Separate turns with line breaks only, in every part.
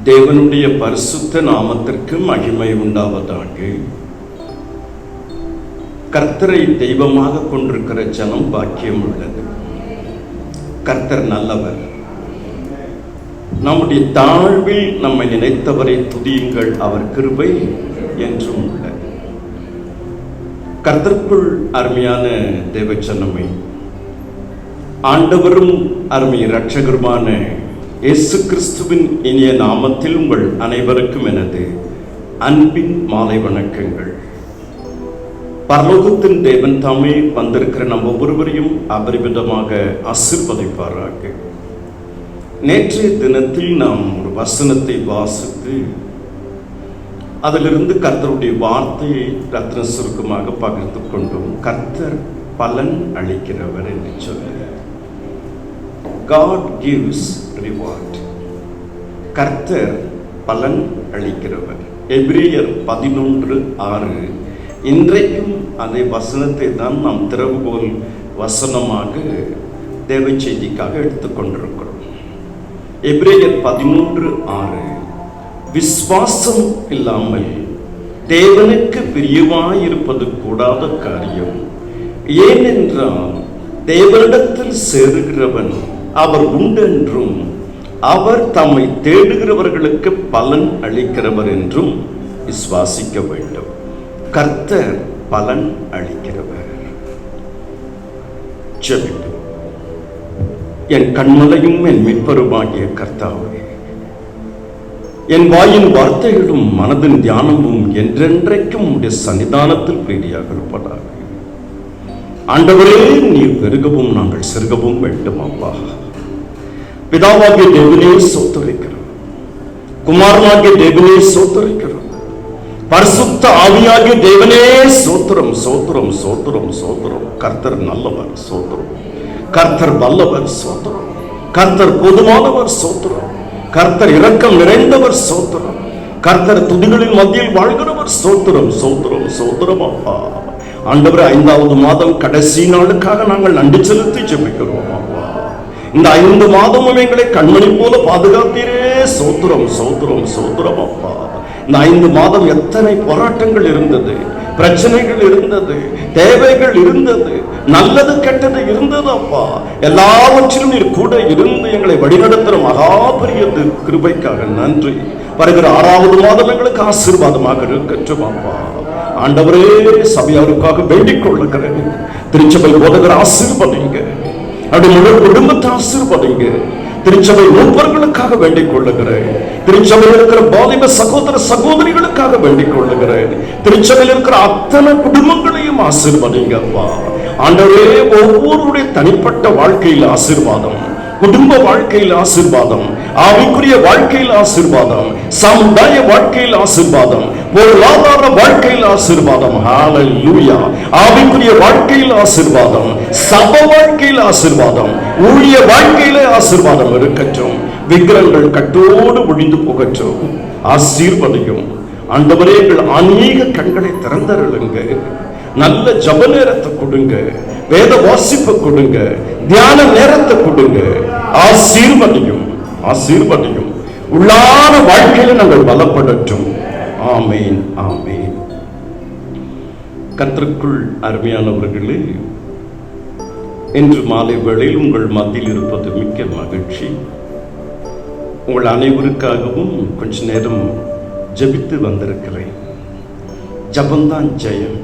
தேவனுடைய பரிசுத்த நாமத்திற்கு மகிமை உண்டாவதாக. கர்த்தரை தெய்வமாக கொண்டிருக்கிற ஜனம் பாக்கியம் உள்ளது. கர்த்தர் நல்லவர். நம்முடைய தாழ்வில் நம்மை நினைத்தவரை துதியுங்கள், அவர் கிருபை என்றும் உள்ளது. கர்த்தருக்குள் அருமையான தேவஜனமே, ஆண்டவரும் அருமை இரட்சகருமான இயேசு கிறிஸ்துவின் இனிய நாமத்தில் உங்கள் அனைவருக்கும் எனது அன்பின் மாலை வணக்கங்கள். பரலோகத்தின் தேவன் தாமே வந்திருக்கிற நம்ம ஒவ்வொருவரையும் அபரிமிதமாக ஆசீர்வதிப்பாராக. நேற்றைய தினத்தில் நாம் ஒரு வசனத்தை வாசித்து அதிலிருந்து கர்த்தருடைய வார்த்தையை ரத்ன சுருக்கமாக பகிர்ந்து கொண்டோம். கர்த்தர் பலன் அளிக்கிறவர் என்று சொல்லி, God gives reward. கர்த்தர் பலன் அளிக்கிறவர். எபிரேயர் 11:6. இன்றைக்கும் அதே வசனத்தை தான் நாம் திறவுகோல் வசனமாக தேவ செய்திக்காக எடுத்துக்கொண்டிருக்கிறோம். எபிரேயர் 11:6. விசுவாசம் இல்லாமல் தேவனுக்கு பிரியமாயிருப்பது கூடாத காரியம். ஏனென்றால் தேவனிடத்தில் சேருகிறவன் அவர் உண்டென்றும் அவர் தம்மை தேடுகிறவர்களுக்கு பலன் அளிக்கிறவர் என்றும் விசுவாசிக்க வேண்டும். கர்த்தர் பலன் அளிக்கிறவர். ஜெபிப்போம். என் கண்மலையும் என் மீட்பருமாகிய கர்த்தாவே, என் வாயின் வார்த்தைகளும் மனதின் தியானமும் என்றென்றைக்கும் உடைய சன்னிதானத்தில் பிரீதியாக இருப்பதாக. ஆண்டவரே, நீர் பெருகவும் நாங்கள் சிறுகவும் வேண்டும். அப்பா, பிதாவாகிய தேவனே சோத்தரிக்கிறோம், குமாரனாகிய தேவனே சோத்தரிக்கிறோம், பரிசுத்த ஆவியாகிய தேவனே சோத்திரம் சோத்திரம் சோத்திரம் சோத்திரம். கர்த்தர் நல்லவர் சோத்திரம், கர்த்தர் வல்லவர் சோத்திரம், கர்த்தர் போதுமானவர் சோத்திரம், கர்த்தர் இரக்கம் நிறைந்தவர் சோத்திரம், கர்த்தர் துதிகளின் மத்தியில் வாழ்கிறவர் சோத்திரம் சோத்திரம் சோத்திரம். அப்பா ஆண்டவர், 5வது மாதம் கடைசி நாளுக்காக நாங்கள் நன்றி செலுத்தி ஜெபிக்கிறோம். அப்பா, இந்த 5 மாதமும் எங்களை கண்மணி போல பாதுகாத்தீரே சோத்திரம் சோத்திரம் சோத்திரம். அப்பா, இந்த 5 மாதம் எத்தனை போராட்டங்கள் இருந்தது, பிரச்சனைகள் இருந்தது, தேவைகள் இருந்தது, நல்லது கெட்டது இருந்தது. அப்பா, எல்லாவற்றிலும் நீர் கூட இருந்து எங்களை வழிநடத்துகிற மகாபரிய கிருபைக்காக நன்றி. வருகிற 6வது மாதம் எங்களுக்கு ஆசீர்வாதமாக இருக்கட்டும். அப்பா ஆண்டவரே, சபையாருக்காக வேண்டிக் கொள்ளுகிறேன். திருச்சபை போதகர் ஆசீர்வதிங்க, அப்படி முழு குடும்பத்தை ஆசீர்வதிங்க. திருச்சபை மூப்பர்களுக்காக வேண்டிக் கொள்ளுகிறேன். திருச்சபையில் இருக்கிற பாலிப சகோதர சகோதரிகளுக்காக வேண்டிக் கொள்ளுகிறேன். திருச்சபையில் இருக்கிற அத்தனை குடும்பங்களையும் ஆசீர்வதிங்க. அப்பா ஆண்டவரே, ஒவ்வொருடைய தனிப்பட்ட வாழ்க்கையில் ஆசீர்வாதம், குடும்ப வாழ்க்கையில் ஆசீர்வாதம், ஆவிக்குரிய வாழ்க்கையில் ஆசீர்வாதம், சமுதாய வாழ்க்கையில் ஆசீர்வாதம், பொருளாதார வாழ்க்கையில் ஆசீர்வாதம். ஹல்லேலூயா. ஆவிக்குரிய வாழ்க்கையில் ஆசீர்வாதம், சப வாழ்க்கையில் ஆசீர்வாதம், ஊழிய வாழ்க்கையிலே ஆசீர்வாதம் இருக்கட்டும். விக்கிரங்கள் கட்டோடு ஒழிந்து போகட்டும். ஆசீர்வதியும் ஆண்டவரே, எங்கள் ஆன்மீக கண்களை திறந்தருளுங்க. நல்ல ஜப நேரத்தை கொடுங்க, வேத வாசிப்பு கொடுங்க, தியான நேரத்தை கொடுங்க. ஆசீர்வதியும் ஆசீர்வதியும். உள்ளான வாழ்க்கையில நாங்கள் பலப்படட்டும். ஆமேன் ஆமேன். கர்த்தருக்குள் அருமையானவர்களே, இன்று மாலை வேளையில் உங்கள் மத்தியில் இருப்பது மிக்க மகிழ்ச்சி. உங்கள் அனைவருக்காகவும் கொஞ்ச நேரம் ஜெபித்து வந்திருக்கிறேன். ஜபந்தான் ஜெயம்.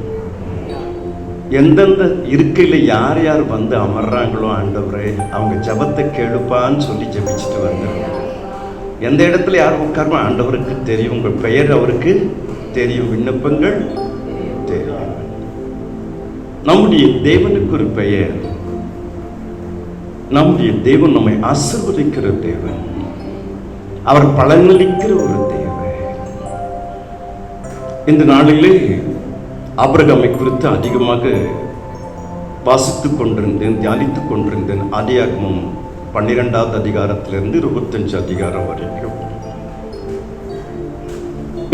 எந்தெந்த இருக்கையில் யார் யார் வந்து அமர்றாங்களோ ஆண்டவரே, அவங்க ஜபத்தை கேளுப்பான்னு சொல்லி ஜபிச்சுட்டு வந்துடுங்க. எந்த இடத்துல யார் உட்காருமோ ஆண்டவருக்கு தெரியும். உங்கள் பெயர் அவருக்கு தெரியும், விண்ணப்பங்கள் தெரியும். நம்முடைய தேவனுக்கு ஒரு பெயர். நம்முடைய தேவன் நம்மை ஆசீர்வதிக்கிற தேவன், அவர் பலனளிக்கிற ஒரு தேவன். இந்த நாளிலே ஆபிரகாமை குறித்து அதிகமாக வாசித்துக் கொண்டிருந்தேன், தியானித்துக் கொண்டிருந்தேன். ஆதியாகமம் 12வது அதிகாரத்திலிருந்து 25 அதிகாரம் வரைக்கும்.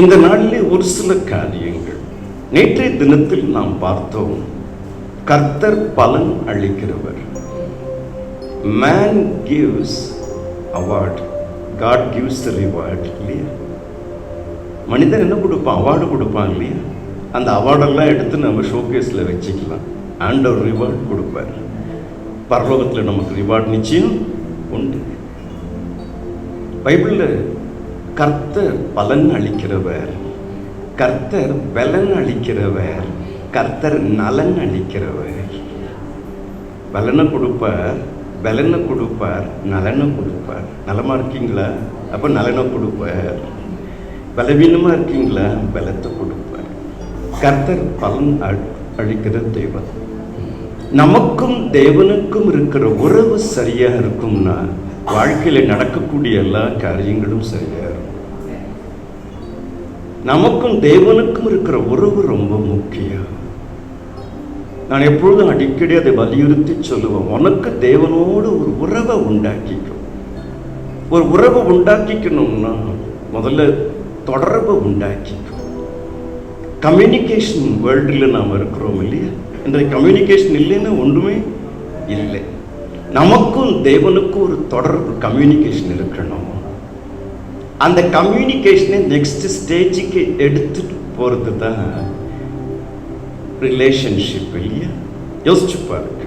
இந்த நாளிலே ஒரு சில காரியங்கள் நேற்றைய தினத்தில் நாம் பார்த்தோம். கர்த்தர் பலன் அளிக்கிறவர். Man gives award, God gives the reward இல்லையா? மனிதன் என்ன கொடுப்பான்? அவார்டு கொடுப்பான் இல்லையா? அந்த அவார்டெல்லாம் எடுத்து நம்ம ஷோகேஸில் வச்சுக்கலாம். ஆண்டவர் ரிவார்டு கொடுப்பார். பரலோகத்தில் நமக்கு ரிவார்டு நிச்சயம் உண்டு. பைபிளில் கர்த்தர் பலன் அளிக்கிறவர், கர்த்தர் பலன் அளிக்கிறவர், கர்த்தர் நலன் அளிக்கிறவர். பலனை கொடுப்பார், பலனை கொடுப்பார், நலனை கொடுப்பார். நலமாக இருக்கீங்களா? அப்போ நலனை கொடுப்பார். பலவீனமாக இருக்கீங்களா? பலத்தை கொடுப்பார். கர்த்தர் பலன் அளிக்கிற தெய்வம். நமக்கும் தேவனுக்கும் இருக்கிற உறவு சரியா இருக்கும்னா வாழ்க்கையில நடக்கக்கூடிய எல்லா காரியங்களும் சரியா இருக்கும். நமக்கும் தேவனுக்கும் இருக்கிற உறவு ரொம்ப முக்கியம். நான் எப்பொழுதும் அடிக்கடி அதை வலியுறுத்தி சொல்லுவேன். உனக்கு தேவனோடு ஒரு உறவை உண்டாக்கிக்கும். ஒரு உறவை உண்டாக்கிக்கணும்னா முதல்ல தொடர்பை உண்டாக்கிக்கும். கம்யூனிகேஷன் வேர்ல்டில் நாம் இருக்கிறோம் இல்லையா? இந்த கம்யூனிகேஷன் இல்லைன்னா ஒன்றுமே இல்லை. நமக்கும் தேவனுக்கும் ஒரு தொடர்பு, கம்யூனிகேஷன் இருக்கணும். அந்த கம்யூனிகேஷனை நெக்ஸ்ட் ஸ்டேஜுக்கு எடுத்துட்டு போகிறது தான் ரிலேஷன்ஷிப் இல்லையா? யோசிச்சு பாருங்க.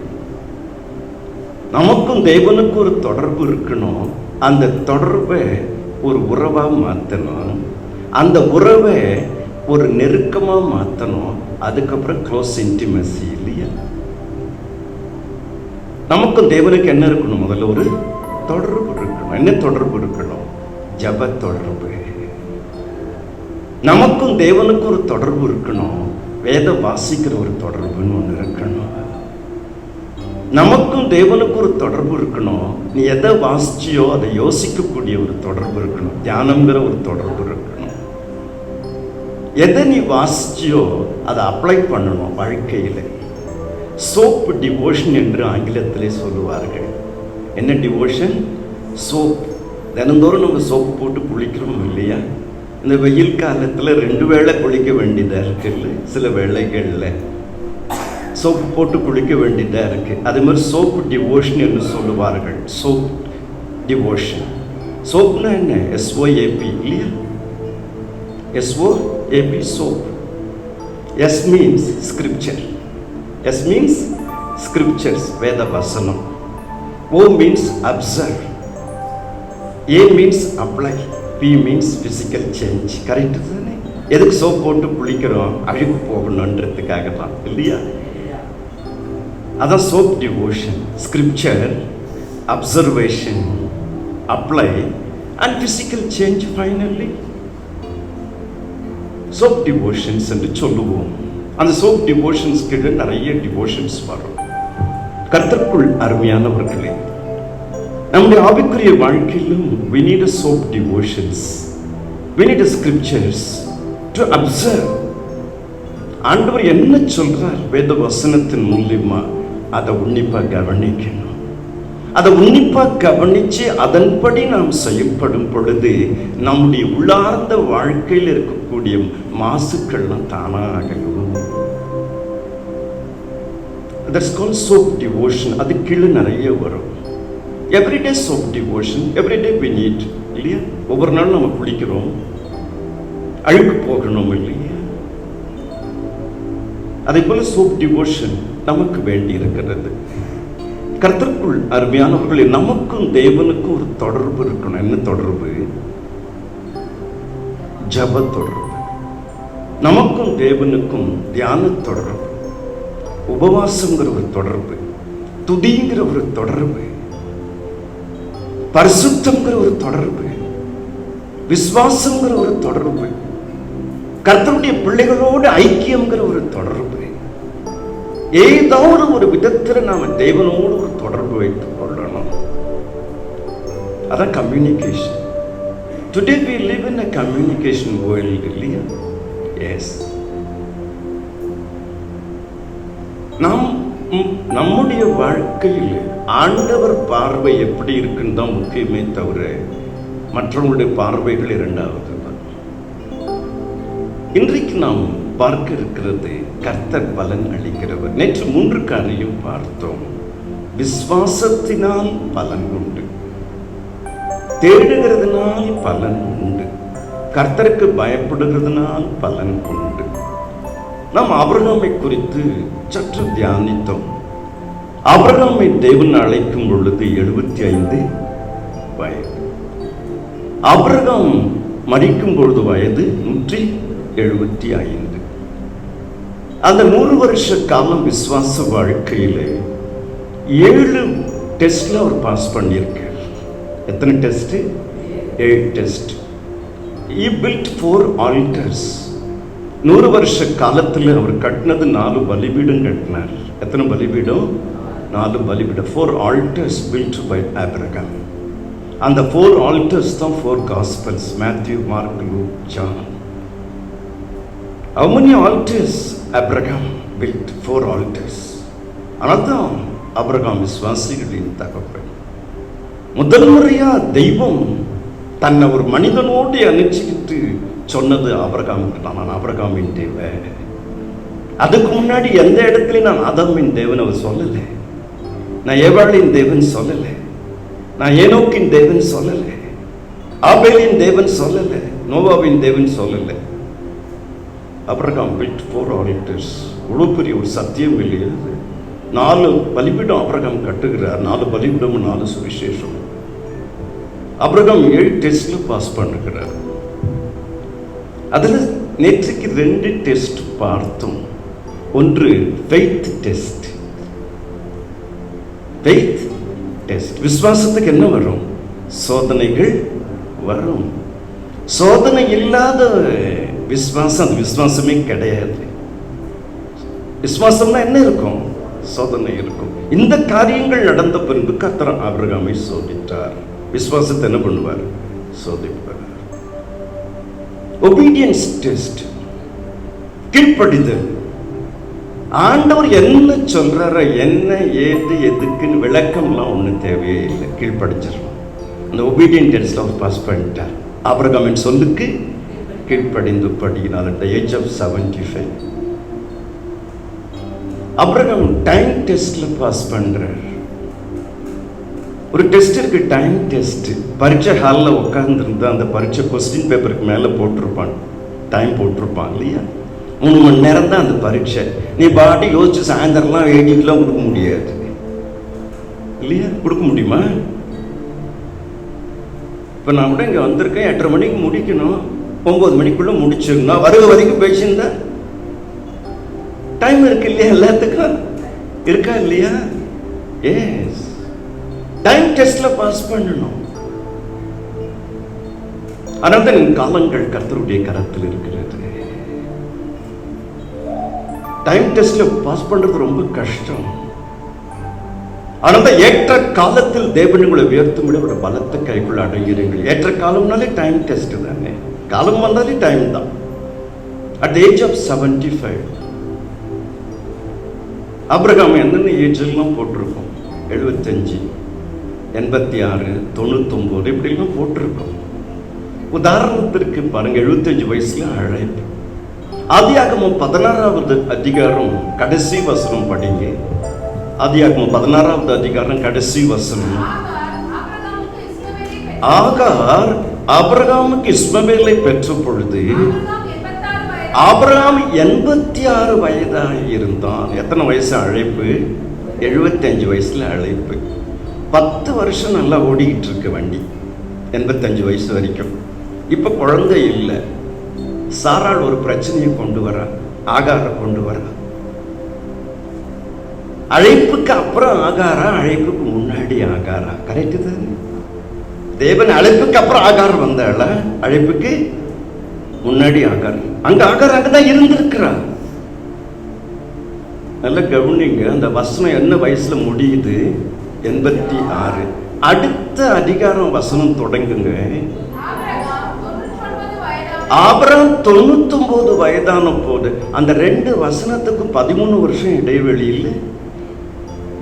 நமக்கும் தேவனுக்கும் ஒரு தொடர்பு இருக்கணும். அந்த தொடர்பை ஒரு உறவாக மாற்றணும். அந்த உறவை ஒரு நெருக்கமாக மாற்றணும். அதுக்கப்புறம் க்ளோஸ் இன்டிமசி இல்லையா? நமக்கும் தேவனுக்கு என்ன இருக்கணும்? முதல்ல ஒரு தொடர்பு இருக்கணும். என்ன தொடர்பு இருக்கணும்? ஜப தொடர்பு. நமக்கும் தேவனுக்கும் ஒரு தொடர்பு இருக்கணும். வேத வாசிக்கிற ஒரு தொடர்புன்னு ஒன்று இருக்கணும். நமக்கும் தேவனுக்கும் ஒரு தொடர்பு இருக்கணும். நீ எதை வாசிச்சியோ அதை யோசிக்கக்கூடிய ஒரு தொடர்பு இருக்கணும். தியானம்ங்கிற ஒரு தொடர்பு இருக்கணும். எதை நீ வாசிச்சியோ அதை அப்ளை பண்ணணும் வாழ்க்கையில். சோப் டிவோஷன் என்று ஆங்கிலத்திலே சொல்லுவார்கள். என்ன டிவோஷன்? சோப். தினந்தோறும் நம்ம சோப்பு போட்டு குளிக்கிறோம் இல்லையா? இந்த வெயில் காலத்தில் 2 வேளை குளிக்க வேண்டியதாக இருக்குல்ல. சில வேளைகளில் சோப்பு போட்டு குளிக்க வேண்டியதாக இருக்குது. அதே மாதிரி சோப்பு டிவோஷன் என்று சொல்லுவார்கள். Soap devotion. சோப்னா என்ன? SOAP இல்லையா? SOAP soap. S means scripture. S means scriptures, வேத வசனம். O means observe. A means apply. P means physical change. Correct தானே? எதுக்கு சோப் போட்டு குளிக்கிறோம்? அழுக்கு போகணுன்றதுக்காக தான் இல்லையா? அதான் soap devotion. Scripture, observation, apply and physical change finally. Soap devotions என்று சொல்லுவோம். அந்த சோப் டிவோஷன்ஸ் கீழே நிறைய டிவோஷன்ஸ் வரும். கர்த்தருக்குள் அருமையானவர்களே, நம்முடைய ஆவிக்குரிய வாழ்க்கையிலும் we need a soap devotions. We need a scriptures to observe. ஆண்டவர் என்ன சொல்றார் வேத வசனத்தின் மூலமா அதை உன்னிப்பாக கவனிக்கணும். அதை உன்னிப்பாக கவனிச்சு அதன்படி நாம் செயல்படும் பொழுது நம்முடைய உள்ளார்ந்த வாழ்க்கையில் இருக்கக்கூடிய மாசுக்கள்லாம் தானாகலும். That's called soap devotion. அது கீழே நிறைய வரும். Everyday soap devotion, everyday we need இல்லையா? ஒவ்வொரு நாளும் நம்ம குளிக்கிறோம், அழுக்கு போகணும் இல்லையா? அதே போல சோப் டிவோஷன் நமக்கு வேண்டி இருக்கிறது. கர்த்தருக்குள் அருமையானவர்களே, நமக்கும் தேவனுக்கும் ஒரு தொடர்பு இருக்கணும். என்ன தொடர்பு? ஜப தொடர்பு. நமக்கும் தேவனுக்கும் தியான தொடர்பு, உபவாசங்கிற ஒரு தொடர்பு, துதிங்கிற ஒரு தொடர்பு, பரிசுத்தம்ங்கிற ஒரு தொடர்பு, விசுவாசம்ங்கிற ஒரு தொடர்பு, கர்த்தருடைய பிள்ளைகளோடு ஐக்கியம்ங்கிற ஒரு தொடர்பு. ஏதாவது ஒரு விதத்தில் நாம தேவனோடு ஒரு தொடர்பு வைத்துக் கொள்ளணும். அதான் communication. Today we live in a communication world இல்லையா? எஸ். நம்முடைய வாழ்க்கையில் ஆண்டவர் பார்வை எப்படி இருக்குன்னு தான் முக்கியமே தவிர மற்றவங்களுடைய பார்வைகள் இரண்டாவது தான். இன்றைக்கு நாம் பார்க்க இருக்கிறது கர்த்தர் பலன் அளிக்கிறவர். நேற்று 3 காரியம் பார்த்தோம். விசுவாசத்தினால் பலன் உண்டு. தேடுகிறதுனால் பலன் உண்டு, கர்த்தருக்கு பயப்படுகிறதுனால் பலன் உண்டு. நாம் ஆபிரகாமை குறித்து சற்று தியானித்தோம். ஆபிரகாமை தேவன் அழைக்கும் பொழுது 75 வயது. ஆபிரகாம் மரிக்கும் பொழுது வயது 175. அந்த 100 வருஷ காலம் விசுவாச வாழ்க்கையில 7 டெஸ்ட்ல அவர் பாஸ் பண்ணியிருக்கார். எத்தனை test? 7 test. He built 4 altars. 100 வருஷ காலத்தில் அவர் கட்டினது 4 பலிபீடம் கட்டினார். எத்தனை பலிபீடம்? 4 பலிபீடம். 4 altars built by Abraham. அந்த 4 altars தான் 4 gospels: Matthew, Mark, Luke, John. How many altars Abraham built? 4 altars. அதான் ஆபிரகாம் விசுவாசிகளின் தகப்பன். முதல் முறையா தெய்வம் தன்னை ஒரு மனிதனோடு அனுப்பிச்சுக்கிட்டு சொன்னது ஆபிரகாமுக்கு, நான் ஆபிரகாமின் தேவன். அதுக்கு முன்னாடி எந்த இடத்துலையும் நான் ஆதாமின் தேவன் அவர் சொல்லலை, நான் ஏவாளின் தேவன் சொல்லலை, நான் ஏனோக்கின் தேவன் சொல்லலை, ஆபேலின் தேவன் சொல்லலை, நோவாவின் தேவன் சொல்லலை. Abraham built 4 altars. இவ்வளோ பெரிய ஒரு சத்தியம் இல்லையா? 4 பலிபீடம் ஆபிரகாம் கட்டுகிறார். 4 பலிபீடம், 4 சுவிசேஷம். ஆபிரகாம் 7 டெஸ்ட்ல பாஸ் பண்ணுகிறார். அதில் நேற்றுக்கு 2 டெஸ்ட் பார்த்தோம். ஒன்று ஃபெய்த் டெஸ்ட். ஃபெய்த் டெஸ்ட், விசுவாசத்துக்கு என்ன வரும்? சோதனைகள் வரும். சோதனை இல்லாத விசுவாசம் அது விசுவாசமே கிடையாது. விசுவாசம்னா என்ன இருக்கும்? சோதனை இருக்கும். இந்த காரியங்கள் நடந்த பின்பு கர்த்தர் ஆபிரகாமை சோதித்தார். விசுவாசத்தை என்ன பண்ணுவார்? சோதிப்பார். ஒபீடியன்ஸ் டெஸ்ட், கீழ்ப்படிதல். ஆண்டவர் என்ன சொல்றாரோ, என்ன ஏது எதுக்குன்னு விளக்கம்லாம் ஒன்றும் தேவையே இல்லை, கீழ்ப்படிச்சிடலாம். அந்த ஒபீடியன்ட் டெஸ்ட்ல அவர் பாஸ் பண்ணிட்டார். ஆபிரகாமின் சொல்லுக்கு கீழ்ப்படிந்து படிக்கிறார். at the age of 75. Abraham time டெஸ்ட்ல பாஸ் பண்றார். ஒரு டெஸ்ட் இருக்கு, டைம் டெஸ்ட். பரீட்சை ஹாலில் உட்கார்ந்துருந்தா அந்த பரீட்சை கொஸ்டின் பேப்பருக்கு மேலே போட்டிருப்பான், டைம் போட்டிருப்பான் இல்லையா? 3 மணி நேரம் தான் அந்த பரீட்சை. நீ பாட்டி யோசிச்சு சாயந்தரம்லாம் எழுதிட்டுலாம் கொடுக்க முடியாது இல்லையா? கொடுக்க முடியுமா? இப்போ நான் கூட இங்கே வந்திருக்கேன், 8:30 மணிக்கு முடிக்கணும், 9 மணிக்குள்ளே முடிச்சிடணும். வருக வரைக்கும் பேசியிருந்தா டைம் இருக்கு இல்லையா? எல்லாத்துக்கும் இருக்கா இல்லையா? எஸ், டைம் டெஸ்ட்ல பாஸ் பண்ணணும். ஆனால் தான் காலங்கள் கர்த்தருடைய கரத்தில் இருக்கிறது. டைம் டெஸ்ட்ல பாஸ் பண்றது ரொம்ப கஷ்டம். ஆனால் தான் ஏற்ற காலத்தில் தேவன் உங்களை உயர்த்தும் ஒரு பலத்த கைக்குள்ள அடங்கிறீர்கள். ஏற்ற காலம்னாலே டைம் டெஸ்ட் தானே, காலம் வந்தாலே டைம் தான். At the age of 75 Abraham என்னென்ன ஏஜ் எல்லாம் போட்டிருக்கோம்? 75, 86, 99 இப்படிலாம் போட்டிருக்கோம். உதாரணத்திற்கு பாருங்க, 75 வயசுல அழைப்பு. ஆதியாகமம் 16வது அதிகாரம் கடைசி வசனம் படிங்க. ஆதியாகமம் 16வது அதிகாரம் கடைசி வசனம். ஆகார் ஆபிரகாமுக்கு இஸ்மவேலை பெற்ற பொழுது ஆபிரகாம் 86 வயதாக இருந்தான். எத்தனை வயசு அழைப்பு? 75 வயசுல அழைப்பு. 10 வருஷம் நல்லா ஓடிக்கிட்டு இருக்கு வண்டி, 85 வயசு வரைக்கும். இப்ப குழந்தை இல்லை. சாராள் ஒரு பிரச்சனையை கொண்டு வர, ஆகார கொண்டு வர. அழைப்புக்கு அப்புறம் ஆகாரா, அழைப்புக்கு முன்னாடி ஆகாரா? கரெக்டு தானே? தேவன் அழைப்புக்கு அப்புறம் ஆகாரம் வந்தாள, அழைப்புக்கு முன்னாடி ஆகாரம். அங்க ஆகாரம் அங்கதான் இருந்திருக்கிறா. நல்ல கவனிங்க, அந்த வசனம் என்ன வயசுல முடியுது? 86. அடுத்த அதிகாரம் வசனம் தொடங்குங்க. ஆபிரகாம் 99 வயதான போது, அந்த 2 வசனத்துக்கும் 13 வருஷம் இடைவெளி இல்லை.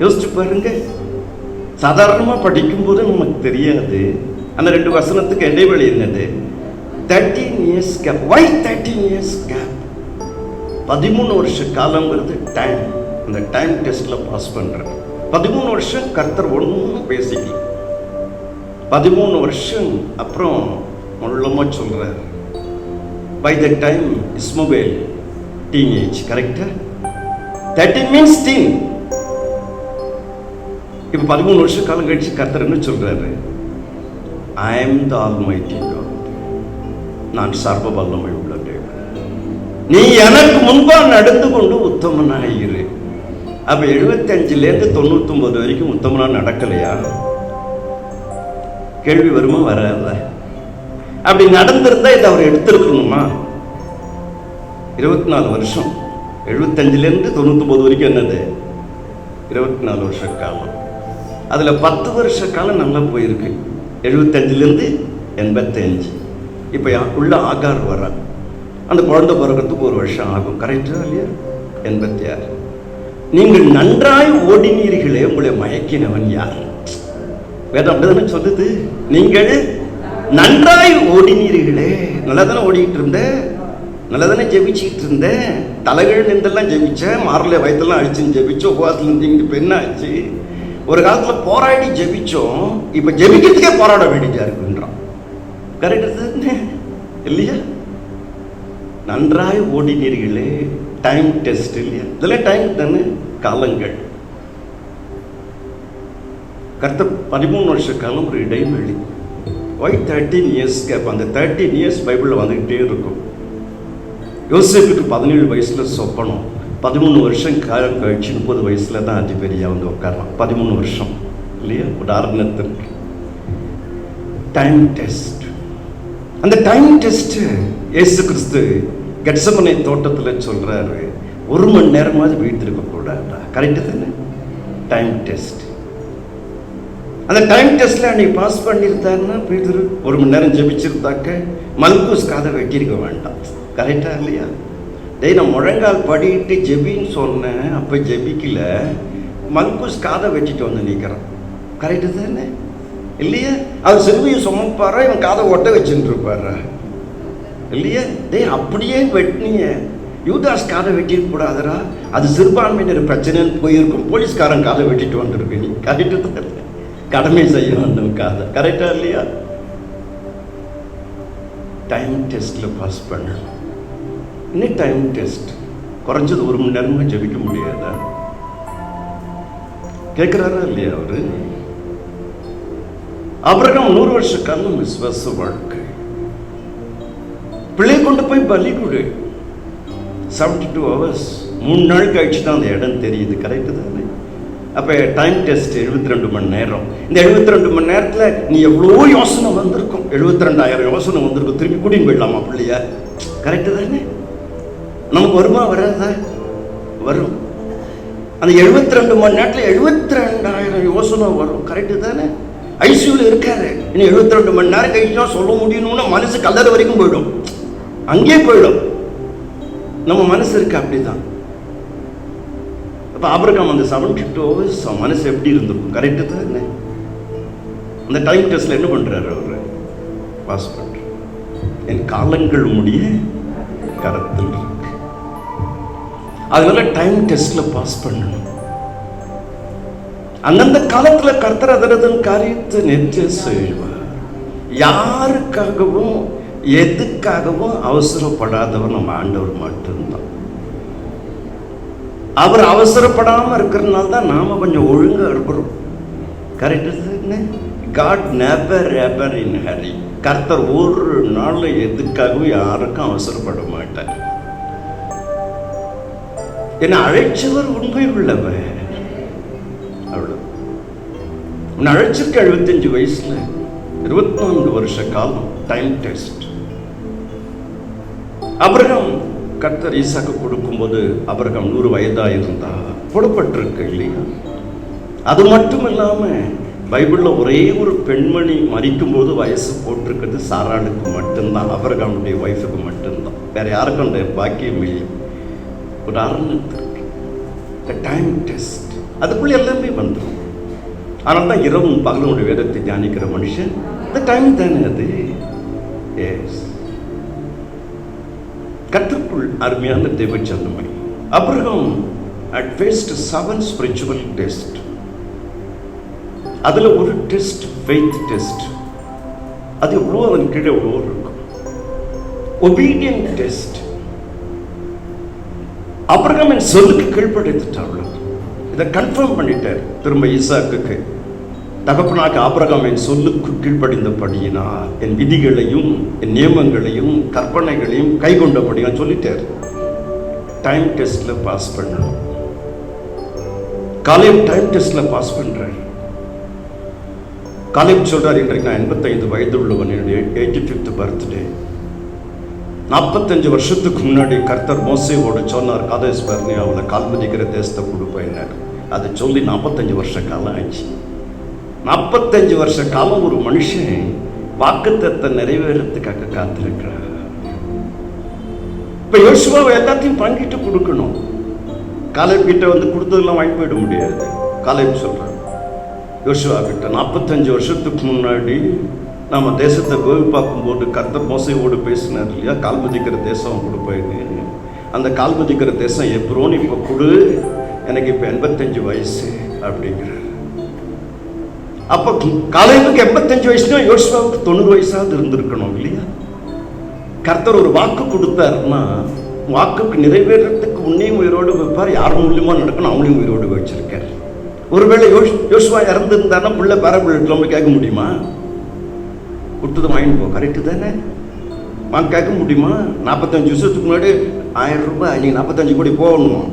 யோசிச்சு பாருங்க. சாதாரணமா படிக்கும் போது நமக்கு தெரியாது அந்த 2 வசனத்துக்கு இடைவெளி என்னது. 13 years gap. Why 13 years gap? 13 வருஷ காலங்கிறது டைம். அந்த டைம் டெஸ்ட்ல பாஸ் பண்ற 13 வருஷம் கர்த்தர் ஒன்றும் பேசிக்கல. 13 வருஷம் அப்புறம் முள்ளமா சொல்றார். By the time Ishmael teenage, கரெக்டா? 13 மீன்ஸ் டீன். இப்ப 13 வருஷம் காலம் கழிச்சு கர்த்தர் என்ன சொல்றாரு? I am the almighty God, நான் சர்வ வல்லமை உள்ள தேவன், நீ எனக்கு முன்பா நடந்து கொண்டு உத்தமனாயிரு. அப்ப 75லேருந்து 99 வரைக்கும் உத்தமனா நடக்கலையா? கேள்வி வருமா வராத? அப்படி நடந்திருந்தா இதை அவர் எடுத்திருக்கணுமா? 24 வருஷம், 75லேருந்து 99 வரைக்கும் என்னது? 24 வருஷ காலம். அதுல 10 வருஷ காலம் நல்லா போயிருக்கு, 75லேருந்து 85. இப்ப உள்ள ஆகார் வர, அந்த குழந்தை பிறக்கிறதுக்கு 1 வருஷம் ஆகும், கரெக்டா இல்லையா? 86. நீங்கள் நன்றாய் ஓடினீர்களே, உங்களை மயக்கினவன் யார்? வேதம் அப்படிதானே சொல்லுது. நீங்கள் நன்றாய் ஓடினீர்களே, நல்லா தானே ஓடிக்கிட்டு இருந்தேன், நல்லா தானே ஜெபிச்சுக்கிட்டு இருந்தேன், தலைகள் நின்றெல்லாம் ஜெபிச்சேன், மாரில் வயதெல்லாம் அடிச்சுன்னு ஜெபிச்சோம், உபவாசத்தில் இருந்தீங்க. இப்போ என்ன ஆச்சு? ஒரு காலத்தில் போராடி ஜெபிச்சோம், இப்போ ஜெபிக்கிறதுக்கே போராட வேண்டியதா இருக்குன்றான். கரெக்டு இல்லையா? நன்றாய் ஓடினீர்களே, டைம் டெஸ்ட் இல்லையா? இதெல்லாம் டைம் தானே, காலங்கள். கர்த்தர் 13 வருஷ காலம் ஒரு இடைவெளி. Why 13 years gap? அந்த 13 இயர்ஸ் பைபிளில் வந்துக்கிட்டே இருக்கும். யோசேப்புக்கு 17 வயசுல சொப்பனம், 13 வருஷம் காலம் கழிச்சு 30 வயசுல தான் அதிபதியா வந்து உட்காரலாம். 13 வருஷம் இல்லையா? உதாரணத்திற்கு டைம் டெஸ்ட். அந்த டைம் டெஸ்ட் இயேசு கிறிஸ்து கெத்செமனே தோட்டத்தில் சொல்றாரு, 1 மணி நேரமாவது வீட்டிருக்க கூடாதா? கரெக்டு தானே? Time test. அந்த டைம் டெஸ்ட்ல அன்னைக்கு பாஸ் பண்ணியிருந்தாருன்னா பேதுரு 1 மணி நேரம் ஜெபிச்சிருந்தாக்க மல்கூஸ் காதை வெட்டியிருக்க வேண்டாம். கரெக்டா இல்லையா? டேய், நான் முழங்கால் படிட்டு ஜெபின்னு சொன்னேன், அப்போ ஜெபிக்கல, மல்கூஸ் காதை வெட்டிட்டு வந்து நிற்கிறான். கரெக்டு தானே இல்லையா? அவர் சிலுவையை சுமப்பாரா, இவன் காதை ஒட்ட வச்சுட்டு இருப்பாரா இல்லையா? டேய், அப்படியே வெட்டினீங்க, யூதாஸ் காதை வெட்டிட்டு கூடாதரா, அது சிறுபான்மையினர் பிரச்சனைன்னு போயிருக்கும், போலீஸ்காரன் காதை வெட்டிட்டு வந்துருக்கு. நீ கரெக்டு தான், கடமை செய்ய வந்தவன் காதை. கரெக்டா இல்லையா? டைம் டெஸ்ட்ல பாஸ் பண்ணணும். இன்னும் டைம் டெஸ்ட் குறைஞ்சது 1 மணி நேரமா ஜெபிக்க முடியாதா? கேட்கிறாரா இல்லையா? அவரு ஆபிரகாம் 100 வருஷ காலம் விசுவாச வாழ்க்கை. பிள்ளை கொண்டு போய் பலி கொடு, 72 hours, 3 நாள் கழிச்சு தான் அந்த இடம் தெரியுது. கரெக்டு தானே? அப்போ டைம் டெஸ்ட் 72 மணி நேரம். இந்த 72 மணி நேரத்தில் நீ எவ்வளோ யோசனை வந்திருக்கும், 72,000 யோசனை வந்திருக்கும். திரும்பி கூட்டின்னு போயிடலாமா பிள்ளைய? கரெக்டு தானே? நமக்கு வருமா வராதா? வரும். அந்த 72 மணி நேரத்தில் 72,000 யோசனை வரும். கரெக்டு தானே? ஐசியூவில் இருக்காரு, இன்னும் 72 மணி நேரம் கழிச்சு தான் சொல்ல முடியணும்னு மனசு கல்லறை வரைக்கும் போயிடும், அங்கேயே போயிடும். நம்ம மனசு இருக்கு அப்படிதான். அப்போ ஆபிரகாம் அந்த 72 hours மனசு எப்படி இருந்திருக்கும்? கரெக்டு தானே? அந்த டைம் டெஸ்ட்ல என்ன பண்றாரு? அவரு பாஸ் பண்ற. என் காலங்கள் முடிய கரத்தில் இருக்கு. அதனால டைம் டெஸ்ட்ல பாஸ் பண்ணணும். அந்தந்த காலத்துல கர்த்தர் அதன் காரியத்தை நெற்று செய்வார். யாருக்காகவும் எதுக்காகவும் அவசரப்படாதவர் நம்ம ஆண்டவர் மட்டும்தான். அவர் அவசரப்படாம இருக்கிறதுனால தான் நாம கொஞ்சம் ஒழுங்கா இருக்கிறோம். கரெக்டு? காட் நெவர் எவர் இன் ஹரி. கர்த்தர் ஒரு நாள் எதுக்காகவும் யாருக்கும் அவசரப்பட மாட்டார். என்ன அழைச்சவர் உண்மை உள்ளவர். அவ்வளவு. உன்னை அழைச்சிருக்க 75 வயசுல 24 வருஷ காலம் டைம் டெஸ்ட். ஆபிரகாம் கர்த்தர் ஈசாக்கு கொடுக்கும்போது ஆபிரகாம் 100 வயதா இருந்தா புறப்பட்டிருக்கு இல்லையா? அது மட்டும் இல்லாம பைபிள்ல ஒரே ஒரு பெண்மணி மரிக்கும் போது வயசு போட்டிருக்கிறது சாராளுக்கு மட்டும்தான், ஆபிரகாமுடைய ஒய்ஃபுக்கு மட்டும்தான், வேற யாருக்கும் அந்த பாக்கியம் இல்லை. உதாரணத்திற்கு டைம் டெஸ்ட் அதுக்குள்ள எல்லாமே வந்துடும். ஆனால் தான் இரவும் பகலுடைய வேதத்தை தியானிக்கிற மனுஷன் இந்த டைம் தானே அது. எஸ், கர்த்தருக்குள் அருமையான தேவ ஜனமே, Abraham had faced 7 spiritual tests. அதுல ஒரு டெஸ்ட் ஃபெய்த் டெஸ்ட். அது எவ்வளோ அதன் கீழே எவ்வளோ இருக்கும். Obedient test. ஆபிரகாமின் சொல்லுக்கு கீழ்ப்படித்துட்டாள். இதை கன்ஃபார்ம் பண்ணிட்டார் திரும்ப ஈசாக்குக்கு. தகப்பனாக ஆபிரகாமின் சொல்லுக்கு கீழ்ப்படிந்தபடியினா என் விதிகளையும் என் நியமங்களையும் கற்பனைகளையும் கை கொண்டபடியா சொல்லிட்டார். டைம் டெஸ்ட்ல பாஸ் பண்ணணும். காலேப் டைம் டெஸ்ட்ல பாஸ் பண்றார். காலேப் சொல்றார், இன்றைக்கு நான் 85 வயது உள்ளவன், என்னுடைய 85th பர்த்டே. 45 வருஷத்துக்கு முன்னாடி கர்த்தர் மோசேவோடு சொன்னார், காதேஸ் பர்னியாவில் கால்மதிக்கிற தேசத்தை கொடுப்பேன்னார். அதை சொல்லி 45 வருஷ காலம் ஆச்சு. 45 வருஷ காலம் ஒரு மனுஷன் வாக்குத்தத்தத்தை நிறைவேறத்துக்காக காத்திருக்கிறார். இப்ப யோசுவாவை எல்லாத்தையும் பங்கிட்டு கொடுக்கணும். காலேப் கிட்ட வந்து கொடுத்ததெல்லாம் வாங்கி போயிட முடியாது. காலேப் சொல்றார் யோசுவா கிட்ட, 45 வருஷத்துக்கு முன்னாடி நம்ம தேசத்தை கோவி பார்க்கும்போது கர்த்தர் மோசையோடு பேசினார் இல்லையா, கால்மதிக்கிற தேசம் கொடுப்பேன்னு. அந்த கால்மதிக்கிற தேசம் எப்ரோன் இப்போ கொடு, எனக்கு இப்போ 85 வயசு அப்படிங்கிறார். அப்போ காலேபுக்கு 85 வயசுனா யோசுவாவுக்கு 90 வயசாவது இருந்திருக்கணும் இல்லையா? கர்த்தர் ஒரு வாக்கு கொடுத்தாருன்னா வாக்குக்கு நிறைவேறத்துக்கு உன்னையும் உயிரோடு வைப்பார், யார் மூலியமா நடக்கணும் அவங்களையும் உயிரோடு வச்சிருக்கார். ஒருவேளை யோசுவா இறந்துருந்தாருன்னா பிள்ளை பேரபிள்ளை நம்ம கேட்க முடியுமா? விட்டுது வாங்கிட்டு போ, கரெக்டு தானே? வாங்க கேட்க முடியுமா? 45 வருஷத்துக்கு முன்னாடி 1000 ரூபாய், நீ 45 கோடி போகணும்,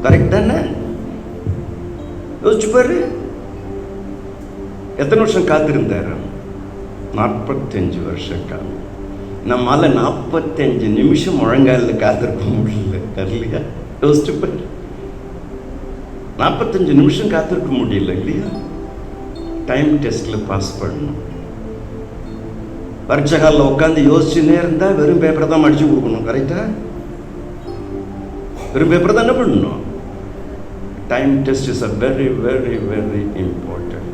கரெக்ட் தானே? யோசிச்சு பாரு. எத்தனை வருஷம் காத்திருந்தாரு? 45 வருஷ காலம். நம்மால 45 நிமிஷம் முழங்காலில் காத்திருக்க முடியல இல்லையா? யோசிச்சு பாரு. 45 நிமிஷம் காத்திருக்க முடியல இல்லையா? டைம் டெஸ்ட்ல பாஸ் பண்ணணும். பரீட்சை காலில் உட்காந்து யோசிச்சுன்னே இருந்தா வெறும் பேப்பரை தான் அடிச்சு கொடுக்கணும், கரெக்டா? வெறும் பேப்பரை தான் என்ன பண்ணணும்? Time test is a very very very important.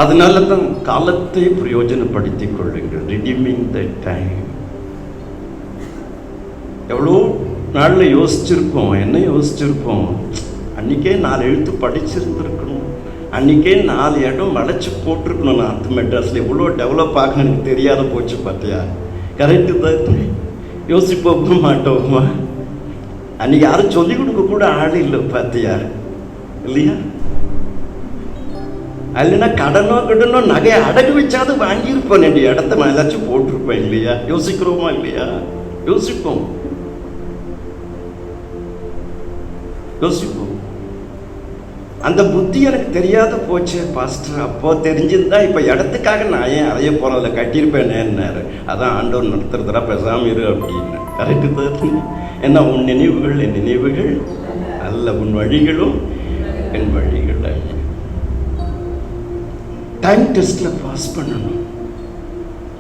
அதனால தான் காலத்தை பிரயோஜனப்படுத்திக் கொள்ளுங்கள். Redeeming the time. எவ்வளோ நாளில் யோசிச்சிருப்போம், என்ன யோசிச்சிருப்போம்? அன்றைக்கே 4 எழுத்து படிச்சிருந்துருக்கணும், அன்றைக்கே 4 இடம் வளைச்சி போட்டிருக்கணும். நான் மெட்ராஸில் எவ்வளோ டெவலப் ஆகணும் எனக்கு தெரியாத போச்சு பார்த்தியா? கரெக்டு தான். யோசிப்போம் மாட்டோமா? அன்றைக்கி யாரும் சொல்லிக் கொடுக்க கூட ஆள் இல்லை பார்த்தியா இல்லையா? இல்லைன்னா கடனோ நகையை அடகு வச்சாது வாங்கியிருப்போம், ரெண்டு இடத்த மேலாச்சும் போட்டிருப்பேன் இல்லையா? யோசிக்கிறோமா இல்லையா? யோசிப்போம். அந்த புத்தி எனக்கு தெரியாத போச்சு பாஸ்டர். அப்போ தெரிஞ்சிருந்தா இப்போ இடத்துக்காக நான் ஏன் அறைய போனதில்ல, கட்டியிருப்பேனேன்னாரு. அதான் ஆண்டவர் நடத்துறதுரா பேசாம இரு அப்படின்னு. கரெக்டு தான். ஏன்னா உன் நினைவுகள் என் நினைவுகள் அல்ல, உன் வழிகளும் என் வழிகள். டைம் டெஸ்ட்ல பாஸ் பண்ணணும்.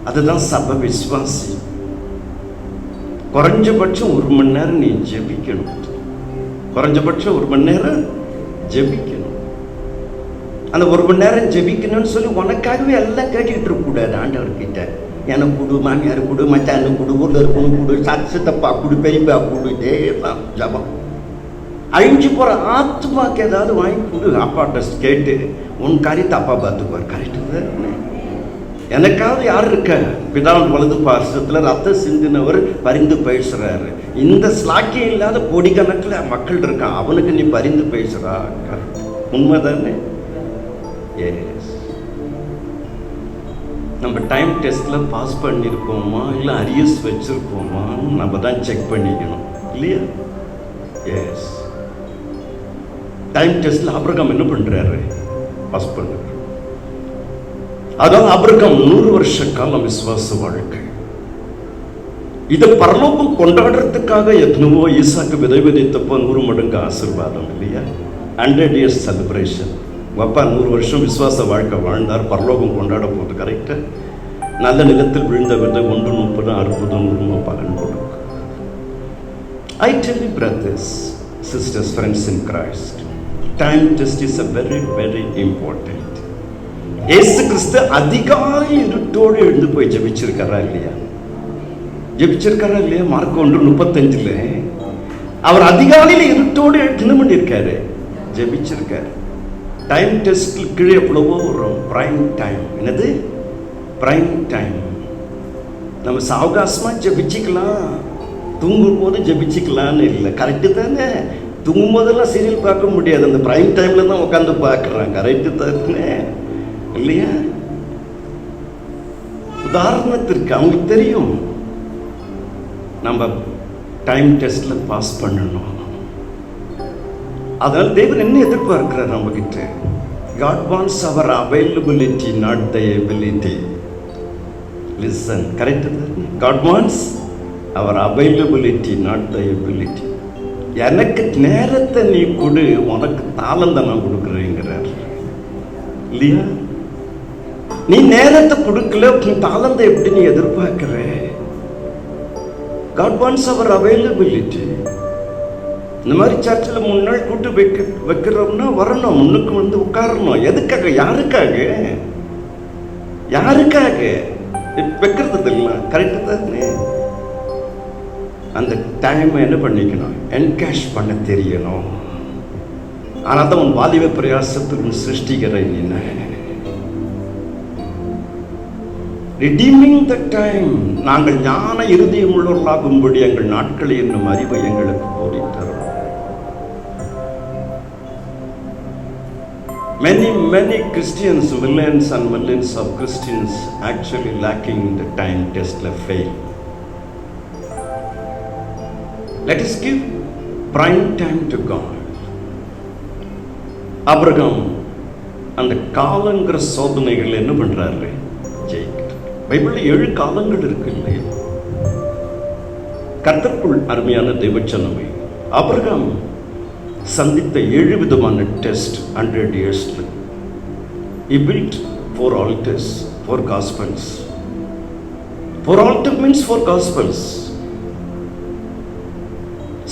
அதுதான் சபை விசுவாசி. குறைஞ்சபட்சம் 1 மணி நேரம் நீ ஜெபிக்கணும். குறைஞ்சபட்சம் 1 மணி நேரம் ஜெபிக்கணும். அந்த 1 மணி நேரம் ஜெபிக்கணும்னு சொல்லி உனக்காகவே எல்லாம் கேட்டுக்கிட்டு இருக்கக்கூடாது. ஆண்டவர்கிட்ட எனக்கு கொடு, மாமியார் கொடு, மச்சானு கொடு, ஊரில் இருக்கணும் கொடு, சித்தப்பா கொடு, பெரியப்பா கொடு, இதேதான் ஜபம். அழிஞ்சு போகிற ஆத்மாக்கு ஏதாவது வாங்கி கொடு. அப்பா டெஸ்ட் கேட்டு உன் காரியத்தை அப்பா பார்த்துக்குவார். கரெக்டு தான். எனக்காவது யார் இருக்க? பிதாவின் வலது பார்சத்தில் ரத்த சிந்தினவர் பரிந்து பேசுறாரு. இந்த ஸ்லாக்கியம் இல்லாத கோடிக்கணக்கில் மக்கள் இருக்கான், அவனுக்கு நீ பரிந்து பேசுறா? உண்மைதானே? எஸ். நம்ம டைம் டெஸ்ட்ல பாஸ் பண்ணியிருக்கோமா இல்லை அரியர்ஸ் வச்சிருக்கோமா நம்ம தான் செக் பண்ணிக்கணும் இல்லையா? எஸ். டைம் டெஸ்ட்ல ஆபிரகாம் என்ன பண்றாரு? பாஸ் பண்றாரு. அதாவது ஆபிரகாம் 100 வருஷ காலம் விசுவாச வாழ்க்கை. இதை பரலோகம் கொண்டாடுறதுக்காக எத்தனவோ ஈசாக்கு விதை விதைத்தப்போ 100 மடங்கு ஆசீர்வாதம் இல்லையா? 100 years செலிப்ரேஷன். அப்பா 100 வருஷம் விசுவாச வாழ்க்கை வாழ்ந்தார், பரலோகம் கொண்டாட போகுது. கரெக்டா? நல்ல நிலத்தில் விழுந்த விதை 1 30 60 100 பலன் கொடுக்கும். I tell you brothers, sisters, friends in Christ, time test is a very very important. இயேசு கிறிஸ்து அதிகாலை இருட்டோடு எழுந்து போய் ஜெபிச்சிருக்காரா இல்லையா? ஜெபிச்சிருக்காரா இல்லையா? மார்க் 1:35 அவர் அதிகாலையில் இருட்டோடு எழுந்து பண்ணியிருக்காரு, ஜெபிச்சிருக்காரு. டைம் டெஸ்ட் கீழே எவ்வளவோ வரும். Prime time. என்னது? Prime time. நம்ம சாவகாசமா ஜெபிச்சுக்கலாம், தூங்கும் போது ஜெபிச்சுக்கலான்னு இல்லை. கரெக்டு தானே? தூங்கும் போதெல்லாம் சீரியல் பார்க்க முடியாது, அந்த பிரைம் டைம்ல தான் உட்காந்து பார்க்குறாங்க. கரெக்டு தானே இல்லையா? உதாரணத்திற்கு அவங்களுக்கு தெரியும் நம்ம டைம் டெஸ்ட்ல பாஸ் பண்ணணும். அதனால தேவன் என்ன எதிர்பார்க்கிறார் நம்ம கிட்ட? God wants our availability, not the ability. Listen, correct? God wants our availability, not the ability. எனக்கு நேரத்தை நீ கொடு, உனக்கு தாளந்தை நான் கொடுக்குறேங்கிறார் இல்லையா? நீ நேரத்தை கொடுக்கல, தாளந்தை எப்படி நீ எதிர்பார்க்கிற? God wants our availability. இந்த மாதிரி சர்ச்சில் 3 நாள் கூட்டு வைக்கிறோம்னா வரணும், முன்னுக்கு வந்து உட்காரணும். எதுக்காக? யாருக்காக? யாருக்காக வைக்கிறது தெரியுமா? கரெக்டு தானே? அந்த டைம் என்ன பண்ணிக்கணும்? என்கேஷ் பண்ண தெரியணும். ஆனால் தான் உன் வாலிப பிரயாசத்துக்கு சிருஷ்டிக்கிற என்ன redeeming the time. நாங்கள் ஞான இருதயம் உள்ளவர்களாகும்படி எங்கள் நாட்களை என்னும் அறிவை எங்களுக்கு போதித்தரும். Many Christians, millions and millions of Christians actually lacking the time test fail. Let us give prime time to God. Abraham அந்த காலங்கிற சோதனைகள் என்ன பண்றாரு? ஜெயிக்கிறார். பைபிள்ல 7 காலங்கள் இருக்கு இல்லையா? கர்த்தருக்குள் அருமையான தெய்வச்சனமே, ஆபிரகாம் சந்தித்த 7 விதமான டெஸ்ட் 100 இயர்ஸ்ல. He built 4 altars, 4 gospels. 4 altar means 4 gospels.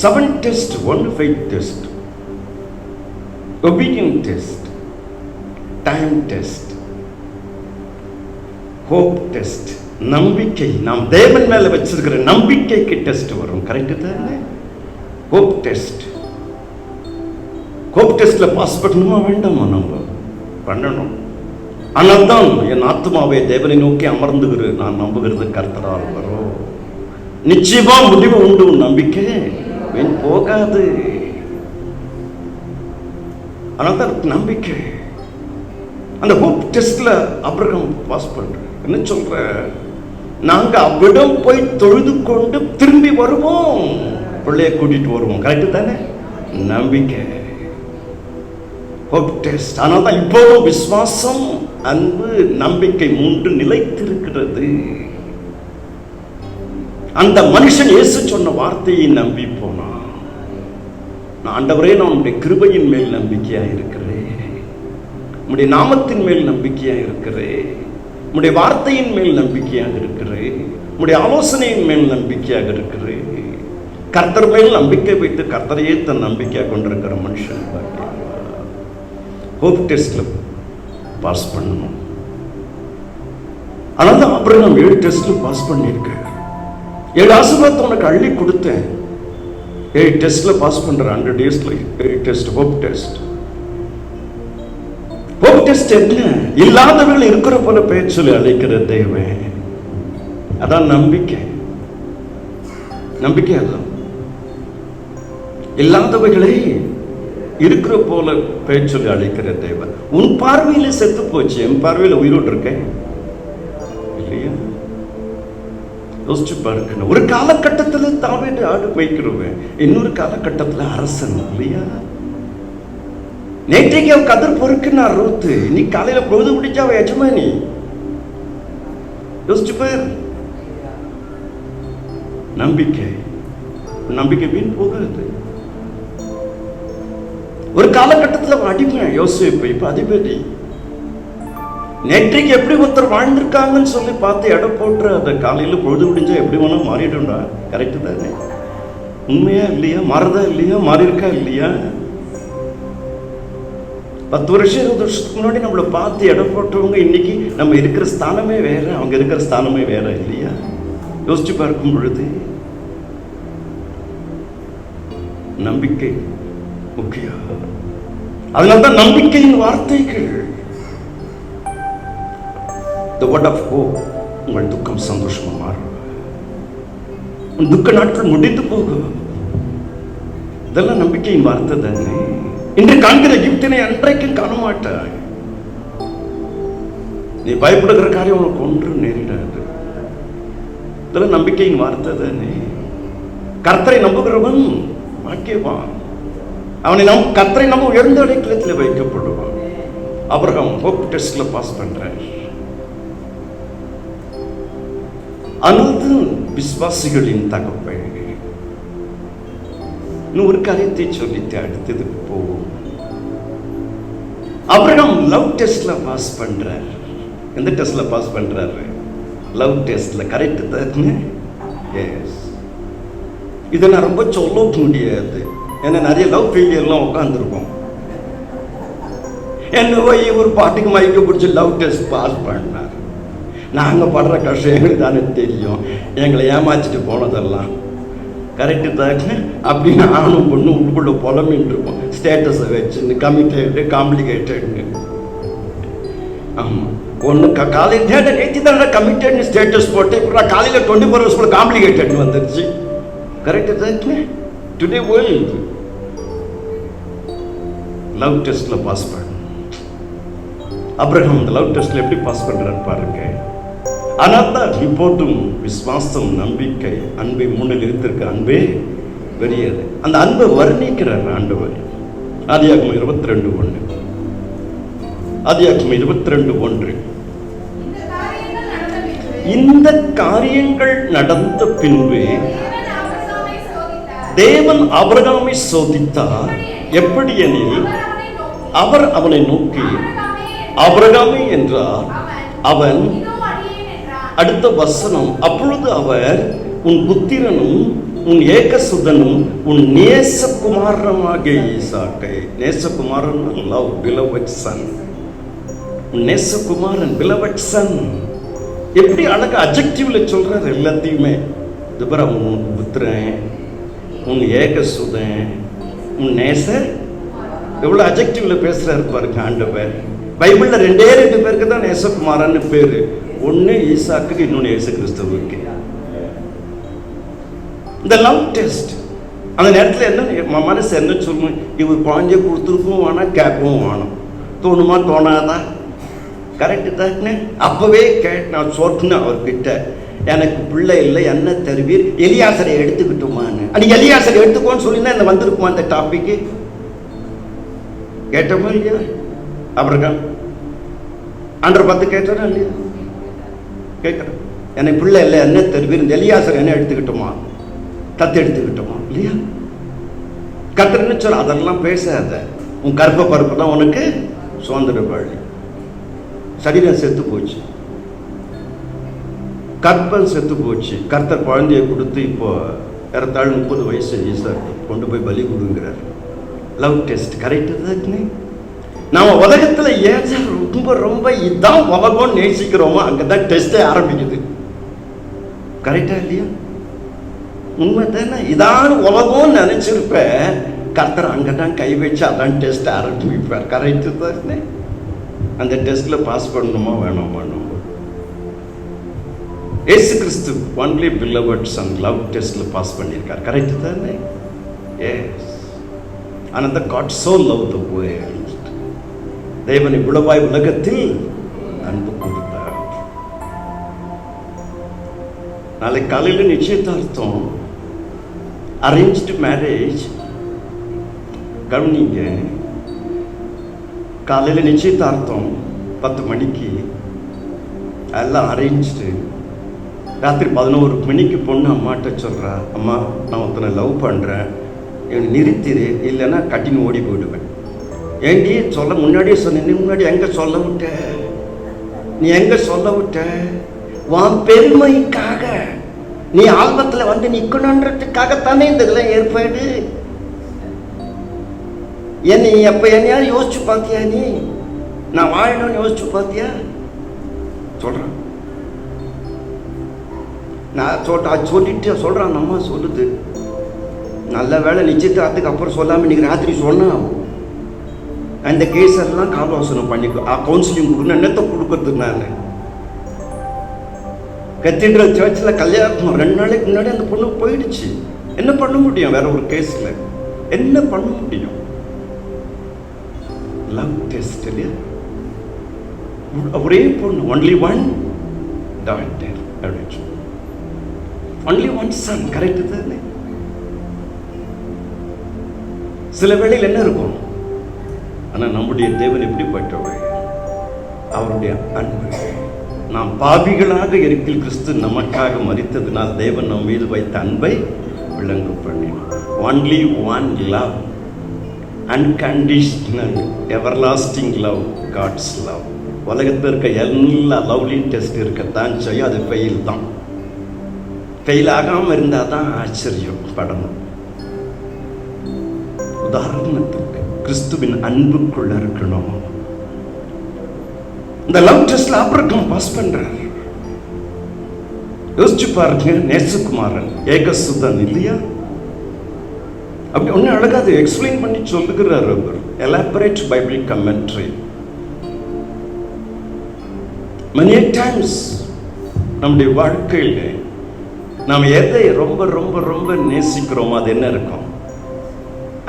7 test, 1 faith test, obedience test, time test, hope test. நம்பிக்கை, நாம் தேவன் மேல வச்சிருக்கிற நம்பிக்கைக்கு டெஸ்ட் வரும். கரெக்டு தானே? Hope test. ஹோப் டெஸ்ட்ல பாஸ் பண்ணணுமா வேண்டாமா? நம்ம பண்ணணும். ஆனால் தான் என் ஆத்மாவை தேவனை நோக்கி அமர்ந்துகிற நான் நம்புகிறது கர்த்தரால் வரும். நிச்சயமா முடிவு உண்டு. நம்பிக்கை வீண் போகாது. ஆனால் தான் நம்பிக்கை. அந்த ஹோப் டெஸ்ட்ல ஆபிரகாம் பாஸ் பண்ற. என்ன சொல்ற? நாங்க அவ்விடம் போய் தொழுது கொண்டு திரும்பி வருவோம், பிள்ளைய கூட்டிட்டு வருவோம். கரெக்டு தானே? நம்பிக்கை, ஹோப் டெஸ்ட். ஆனால் தான் இப்போதும் விசுவாசம், அன்பு, நம்பிக்கை 3 நிலைத்திருக்கிறது. அந்த மனுஷன் இயேசு சொன்ன வார்த்தையை நம்பி போனான். ஆண்டவரே, நான் உன்னுடைய கிருபையின் மேல் நம்பிக்கையா இருக்கிறேன், உம்முடைய நாமத்தின் மேல் நம்பிக்கையா இருக்கிறேன், உம்முடைய வார்த்தையின் மேல் நம்பிக்கையாக இருக்கிறேன், உம்முடைய ஆலோசனையின் மேல் நம்பிக்கையாக இருக்கிறேன். கர்த்தர் மேல் நம்பிக்கை வைத்து கர்த்தரையே தன் நம்பிக்கையாக கொண்டிருக்கிற மனுஷன் ஹோப் டெஸ்ட்ல பாஸ் பண்ணணும். ஆனால் தான் ஆபிரகாம் 7 டெஸ்ட்ல பாஸ் பண்ணியிருக்க. 7 ஆசீர்வாதத்தை உனக்கு அள்ளி கொடுத்தேன். 7 டெஸ்ட்ல பாஸ் பண்ற. 100 டேஸ்ல 7 test. Hope test. Hope test என்ன? இல்லாதவர்கள் இருக்கிற போல பேர் சொல்லி அழைக்கிற தேவன். அதான் நம்பிக்கை. நம்பிக்கை அதான். இல்லாதவைகளை இருக்கிற போல பேர் சொல்லி அழைக்கிற தேவன். உன் பார்வையில செத்து போச்சு, என் பார்வையில உயிரோடு இருக்கேன் இல்லையா? யோசிச்சு பாருங்க. ஒரு காலகட்டத்தில் தாவீது ஆடு வைக்கிறவன், இன்னொரு காலகட்டத்தில் அரசன் இல்லையா? நேற்றைக்கு அவன் கதிர் பொறுக்குனார் ரூத்து, இன்னைக்கு காலையில பொழுது பிடிச்சா அவன் எஜமானி. யோசிச்சு பார். நம்பிக்கை, நம்பிக்கை வீண் போகாது. ஒரு காலகட்டத்தில் அவன் அடிமை யோசிப்பு, இப்ப அதிபதி. நேற்றைக்கு எப்படி ஒருத்தர் வாழ்ந்திருக்காங்கன்னு சொல்லி பார்த்து இடம் போட்டு அதை காலையில் பொழுது முடிஞ்சா எப்படி வேணா மாறிடும்டா. கரெக்டு தானே? உண்மையா இல்லையா? மாறுதா இல்லையா? மாறி இருக்கா இல்லையா? 10 வருஷம் 20 வருஷத்துக்கு முன்னாடி நம்மளை பார்த்து இடம் போட்டவங்க இன்னைக்கு நம்ம இருக்கிற ஸ்தானமே வேற, அவங்க இருக்கிற ஸ்தானமே வேற இல்லையா? யோசிச்சு பார்க்கும் பொழுது நம்பிக்கை முக்கியம். அதனால்தான் நம்பிக்கையின் வார்த்தைகள். The word of hope. உங்கள் துக்கம் சந்தோஷமா மாறும். உன் துக்க நாட்கள் முடிந்து போகும். இதெல்லாம் நம்பிக்கையின் வார்த்தை தானே. இன்று காண்கிற கிப்தினை அன்றைக்கும் காண மாட்டாய். நீ பயப்படுகிற காரியம் உனக்கு ஒன்று நேரிடாது. இதெல்லாம் நம்பிக்கையின் வார்த்தை தானே. கர்த்தரை நம்புகிறவன் பாக்கியவான். கர்த்தரை நம்ப உயர்ந்த அடைக்கலத்தில் வைக்கப்படுவான். ஆபிரகாம் ஹோப் டெஸ்ட்ல பாஸ் பண்றார். அனது விசுவாசிகளின் தகப்பை. இன்னும் ஒரு காரியத்தை சொல்லிட்டு அடுத்ததுக்கு போவோம். ஆபிரகாம் லவ் டெஸ்ட்ல பாஸ் பண்றார். எந்த டெஸ்ட்ல பாஸ் பண்றாரு? லவ் டெஸ்ட்ல. கரெக்ட் தானே? எஸ். இதை நான் ரொம்ப சொல்ல முடியாது. ஏன்னா நிறைய லவ் ஃபெயிலியர்லாம் உட்காந்துருக்கோம். என்னவோ ஒரு பாட்டுக்கு மைக்க பிடிச்சி லவ் டெஸ்ட் பாஸ் பண்ணார். நாங்கள் படுற கஷ்டம் எங்களுக்கு தானே தெரியும். எங்களை ஏமாச்சிட்டு போனதெல்லாம் கரெக்டு தானே? அப்படின்னு ஆணும் பொண்ணு உள்ளுக்குள்ள புலமின்னு இருக்கும். ஸ்டேட்டஸை வச்சுன்னு கமிட்டடு காம்ப்ளிகேட்டட்னு. ஆமாம், ஒன்று காலையில் நேற்று தானே கமிட்டட்னு ஸ்டேட்டஸ் போட்டு இப்போ காலையில் 24 hours காம்ப்ளிகேட்டட்னு வந்துருச்சு. கரெக்டு தானே? டுடே வேர்ல்டு லவ் டெஸ்ட்ல பாஸ் பண்ண. ஆபிரகாம் இந்த லவ் டெஸ்ட்ல எப்படி பாஸ் பண்றாரு பாருங்க. ஆனால் தான் இப்போதும் விசுவாசம், நம்பிக்கை, அன்பை முன்னில் இருந்திருக்க அன்பே பெரியது. அந்த அன்பை வர்ணிக்கிறார் ஆண்டவர். ஆதியாகமம் 22:1. ஆதியாகமம் 22:1. இந்த காரியங்கள் நடந்த பின்பு தேவன் ஆபிரகாமை சோதித்தார். எப்படி எனில் அவர் அவனை நோக்கி ஆபிரகாமே என்றார். அவன் அடுத்த வசனம், அப்பொழுது அவர் உன் புத்திரனும் உன் ஏகசுதனும் உன் நேசகுமாரனாகிய ஈசாக்கை. நேசகுமாரன் லவ், beloved son. உன் நேசகுமாரன் beloved son. எப்படி அழகா அட்ஜெக்டிவ்ல சொல்றாரு எல்லாத்தையுமே. இதுபரம் உன் புத்திரன், உன் ஏகசுதன், உன் நேசர். எவ்வளவு அட்ஜெக்டிவ்ல பேசுறாரு பாருங்க ஆண்டவர். பைபிள்ல 2 பேருக்கு தான் நேசகுமாரன்னு பேரு. ஒன்னு ஈசாக்கு, இன்னொன்னு இயேசு கிறிஸ்துவுக்கு. இந்த லவ் டெஸ்ட் அந்த நேரத்தில் என்ன மனசு என்ன சொல்லணும்? இவர் குழந்தைய கொடுத்துருக்கும் வேணாம், கேட்கவும் வேணும். தோணுமா தோணாதான்? கரெக்டு தானே? அப்பவே நான் சொன்னேன் அவர்கிட்ட, எனக்கு பிள்ளை இல்லை, என்ன தருவீர்? எலியாசரை எடுத்துக்கிட்டோமான்னு. அன்னைக்கு எலியாசரை எடுத்துக்கோன்னு சொல்லினா இந்த வந்திருக்குமா அந்த டாபிக்கு? கேட்டோமா இல்லையா? அப்புறம் ஆண்டவர் பார்த்து கேட்டாரா இல்லையா? கேட்குறேன். எனக்கு பிள்ளை இல்லை, என்ன தருவீர்? இந்த எலியாசரை என்ன எடுத்துக்கிட்டோமா, தத்து எடுத்துக்கிட்டோமா இல்லையா? கர்த்தர் சொல்ல அதெல்லாம் பேசாத. உன் கற்ப பருப்பு தான் உனக்கு சுதந்திர பள்ளி. சரீரம் செத்து போச்சு, கற்பம் செத்து போச்சு. கர்த்தர் குழந்தைய கொடுத்து இப்போ ஏறத்தாழ் 30 வயசு ஈசாக்கு கொண்டு போய் பலி கொடுங்கிறார். Love test. கரெக்டு தானே? நாம உலகத்துல ஏன் ரொம்ப ரொம்ப இதான் உலகம் நேசிக்கிறோமோ அங்கதான் டெஸ்டே ஆரம்பிக்குது. கரெக்டா இல்லையா? உண்மை தானே? இதான் உலகம் நினைச்சிருப்ப, கர்த்தர் அங்கதான் கை வச்சு அதான் டெஸ்ட் ஆரம்பிப்பார். கரெக்டு தானே? அந்த டெஸ்ட்ல பாஸ் பண்ணணுமா வேணாமா? இயேசு கிறிஸ்து ஒன்லி beloved son லவ் டெஸ்ட்ல பாஸ் பண்ணியிருக்கார். கரெக்டு தானே? எஸ். ஆனால் the God so loved the world. தேவன் இவ்வளவாய் உலகத்தில் அன்பு கொடுத்தார். நாளைக்கு காலையில் நிச்சயதார்த்தம், அரேஞ்ச்டு மேரேஜ். கவனிங்க, காலையில் நிச்சயதார்த்தம் 10 மணிக்கு எல்லாம் அரேஞ்ச்டு. ராத்திரி 11 மணிக்கு பொண்ணு அம்மாட்ட சொல்கிறா, அம்மா நான் ஒருத்தனை லவ் பண்ணுறேன், என்னை நிறுத்திடு, இல்லைன்னா கட்டின்னு ஓடி போயிடுவேன். ஏண்டி சொல்ல முன்னாடியே சொன்ன, நீ முன்னாடி எங்கே சொல்ல விட்ட? நீ எங்கே சொல்ல விட்ட? உன் பெருமைக்காக, நீ ஆல்பத்தில் வந்து நிற்கணுன்றதுக்காகத்தானே இந்த இதெல்லாம் ஏற்பாடு. என்னை எப்போ என்னையாவது யோசிச்சு பார்த்தியா? நீ நான் வாழணும்னு யோசிச்சு பார்த்தியா? சொல்கிறேன் நான் சொல்லிட்டு சொல்கிறான். அம்மா சொல்லுது, நல்ல வேலை நிச்சயதார்த்தத்துக்கு அப்புறம் சொல்லாமல் இன்னைக்கு ராத்திரி சொன்னா அந்த கேஸ் எல்லாம் ஆலோசனை பண்ணி கவுன்சிலிங் கொடுக்கணும். என்னத்தை கொடுக்கறதுக்கு நான் கத்தீட்ரல் சர்ச்சில் கல்யாணம் 2 நாளைக்கு முன்னாடி அந்த பொண்ணு போயிடுச்சு. என்ன பண்ண முடியும்? வேற ஒரு கேஸ்ல என்ன பண்ண முடியும்? லவ் டெஸ்ட் இல்லையா? ஒரே பொண்ணு, only one daughter, only one son. Correct தானே? சில வேளையில் என்ன இருக்கும்? ஆனா நம்முடைய தேவன் எப்படிப்பட்டவர்? அவருடைய அன்பு. நாம் பாவிகளாக இருக்கில் கிறிஸ்து நமக்காக மரித்ததினால் தேவன் நம் மீது வைத்த அன்பை விளங்க பண்ணினார். Only one love, unconditional everlasting love, God's love. உலகத்தில் இருக்க எல்லா லவ்லியும் டெஸ்ட் இருக்கத்தான் செய்யும். அது ஃபெயில் தான். ஃபெயில் ஆகாமல் இருந்தால் தான் ஆச்சரியம் படணும். உதாரணத்துக்கு கிறிஸ்துவின் அன்புக்குள்ள இருக்கணும். இந்த லவ் டெஸ்ட்ல ஆபிரகாம் பாஸ் பண்றார். யோசிச்சு பாருங்க, நேசகுமாரன் ஏகசுதன் இல்லையா? அப்படி ஒண்ணு அழகா அதை எக்ஸ்பிளைன் பண்ணி சொல்லுகிறார் அவர். Elaborate Bible commentary. many times நம்முடைய வாழ்க்கையில் நாம் எதை ரொம்ப ரொம்ப ரொம்ப நேசிக்கிறோமோ அது என்ன இருக்கும்?